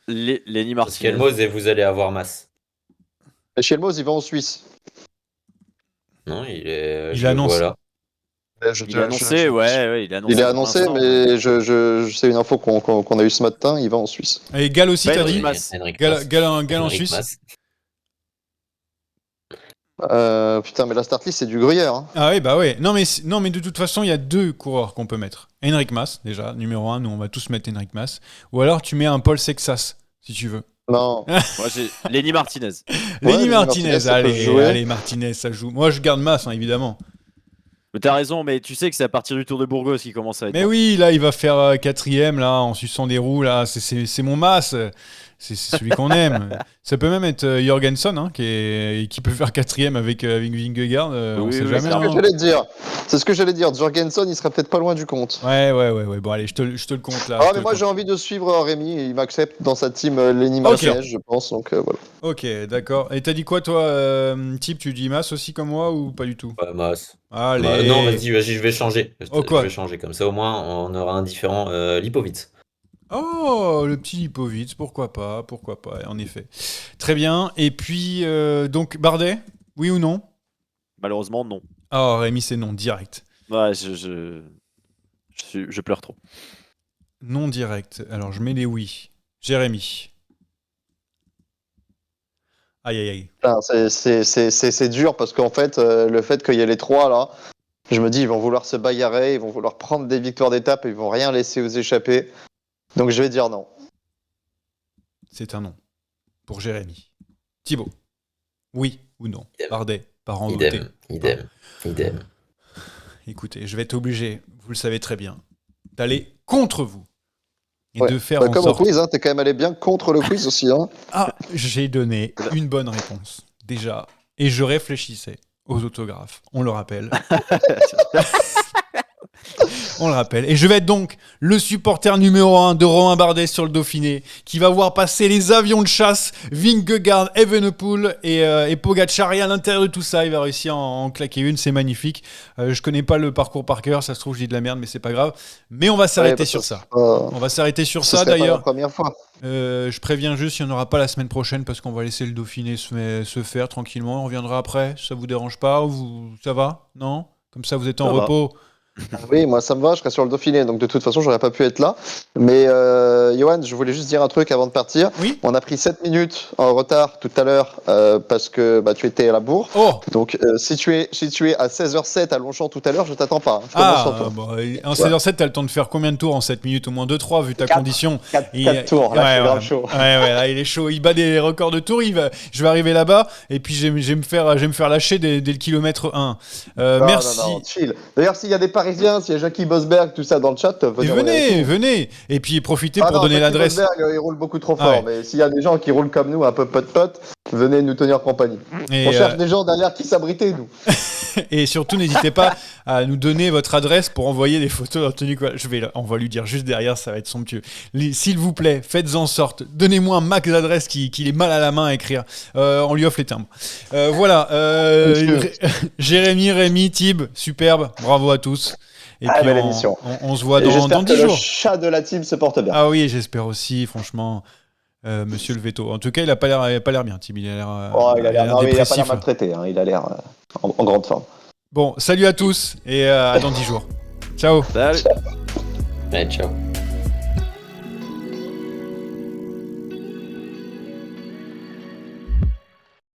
Lenny Parce Martinez. qu'Elmoz et vous allez avoir Mas. Et chez Elmoz, il va en Suisse. Non, il Il annonce. Voilà. Il a annoncé, ouais, il a annoncé. Il est pour annoncé, l'instant. mais c'est une info qu'on a eue ce matin, il va en Suisse. Et Gall aussi, t'as Henrik dit? Mas. Gall en Henrik Suisse. Mas. Putain, mais la start list, c'est du gruyère. Hein. Ah oui, bah ouais. Non, mais de toute façon, il y a 2 coureurs qu'on peut mettre. Henrik Mas, déjà, numéro 1. Nous, on va tous mettre Henrik Mas. Ou alors, tu mets un Paul Sexas, si tu veux. Non. Moi, j'ai Lenny Martinez. Lenny Lenny Martinez, Martinez, ça peut jouer. allez, Martinez, ça joue. Moi, je garde Mas, évidemment. Mais t'as raison, mais tu sais que c'est à partir du Tour de Burgos qu'il commence à être. Mais bon. oui, là, il va faire 4e, là, en suçant des roues, là. C'est mon Mas. C'est celui qu'on aime. Ça peut même être Jorgensen, hein, qui peut faire 4e avec Vingegaard. On Oui, sait oui, jamais. C'est ce hein. que j'allais te dire. C'est ce que j'allais dire. Jorgensen, il serait peut-être pas loin du compte. Ouais. Bon, allez, je te le compte, là. Ah, je te mais le moi, compte. j'ai envie de suivre Rémi. Il m'accepte dans sa team Lenny Martinez, je pense. Donc, voilà. Ok, d'accord. Et t'as dit quoi, toi, Type? Tu dis Mas aussi comme moi ou pas du tout? Ouais, Mas. Allez. Non, vas-y, je vais changer. Oh, quoi? Je vais changer. Comme ça, au moins, on aura un différent. Lipovitz. Oh, le petit Lipovitz, pourquoi pas, en effet. Très bien. Et puis, donc, Bardet, oui ou non? Malheureusement, non. Oh, Rémi, c'est non, direct. Ouais, je pleure trop. Non direct. Alors, je mets les oui. Jérémy. Aïe, aïe, aïe. Putain, c'est dur parce qu'en fait, le fait qu'il y ait les 3 là, je me dis, ils vont vouloir se bagarrer, ils vont vouloir prendre des victoires d'étape, ils vont rien laisser aux échapper. Donc, je vais dire non. C'est un non. Pour Jérémy. Thibaut. Oui ou non? Idem. Bardet, parent voté. Idem. Écoutez, je vais être obligé, vous le savez très bien, d'aller contre vous. Et Ouais. de faire Bah, en comme sorte... au quiz, hein, t'es quand même allé bien contre le quiz aussi. Hein. Ah, j'ai donné une bonne réponse, déjà. Et je réfléchissais aux autographes. On le rappelle. On le rappelle. Et je vais être donc le supporter numéro 1 de Romain Bardet sur le Dauphiné, qui va voir passer les avions de chasse, Vingegaard, Evenepoel et Pogacar. Et à l'intérieur de tout ça, il va réussir à en claquer une. C'est magnifique. Je connais pas le parcours par cœur. Ça se trouve, je dis de la merde, mais c'est pas grave. Mais on va s'arrêter sur ça. On va s'arrêter sur ça, serait pas la d'ailleurs. première fois. Je préviens juste, il n'y en aura pas la semaine prochaine parce qu'on va laisser le Dauphiné se faire tranquillement. On reviendra après. Ça vous dérange pas? Ça va? Non? Comme ça, vous êtes en Ça va. repos. Oui, moi ça me va, je serai sur le Dauphiné, donc de toute façon j'aurais pas pu être là. Mais Johan, je voulais juste dire un truc avant de partir. Oui. On a pris 7 minutes en retard tout à l'heure parce que tu étais à la bourre. Oh! Donc si tu es à 16h07 à Longchamp tout à l'heure, je t'attends pas. Hein. Je commence sans toi. Bon, en 16h07, t'as le temps de faire combien de tours en 7 minutes? Au moins 2-3 vu ta condition. 4 tours, là, c'est grave chaud. Ouais, là, il est chaud. Il bat des records de tours. Je vais arriver là-bas et puis je vais me faire lâcher dès le kilomètre 1. Non, Merci. non, chill. D'ailleurs, s'il y a des Parisiens, s'il y a Jackie Bosberg, tout ça dans le chat, Venez. Et puis profitez pour donner Jackie l'adresse. Bosberg, il roule beaucoup trop Ah fort. ouais. Mais s'il y a des gens qui roulent comme nous, un peu pote, venez nous tenir compagnie. Et, On cherche des gens derrière qui s'abriter, nous. et surtout, n'hésitez pas à nous donner votre adresse pour envoyer des photos en tenue. On va lui dire juste derrière, ça va être somptueux. S'il vous plaît, faites en sorte. Donnez-moi un max d'adresses qu'il est mal à la main à écrire. On lui offre les timbres. Voilà. Jérémy, Rémi, Thib, superbe. Bravo à tous. Et puis belle émission. on se voit Et dans j'espère 10 que jours. le chat de la team se porte bien. Ah oui, j'espère aussi, franchement. Monsieur le veto. En tout cas, il a pas l'air bien, Thib. Il a l'air. Il a l'air dépressif, pas là. maltraité. Hein. Il a l'air en grande forme. Bon, salut à tous et à dans 10 jours. Ciao. Salut. Allez, ciao.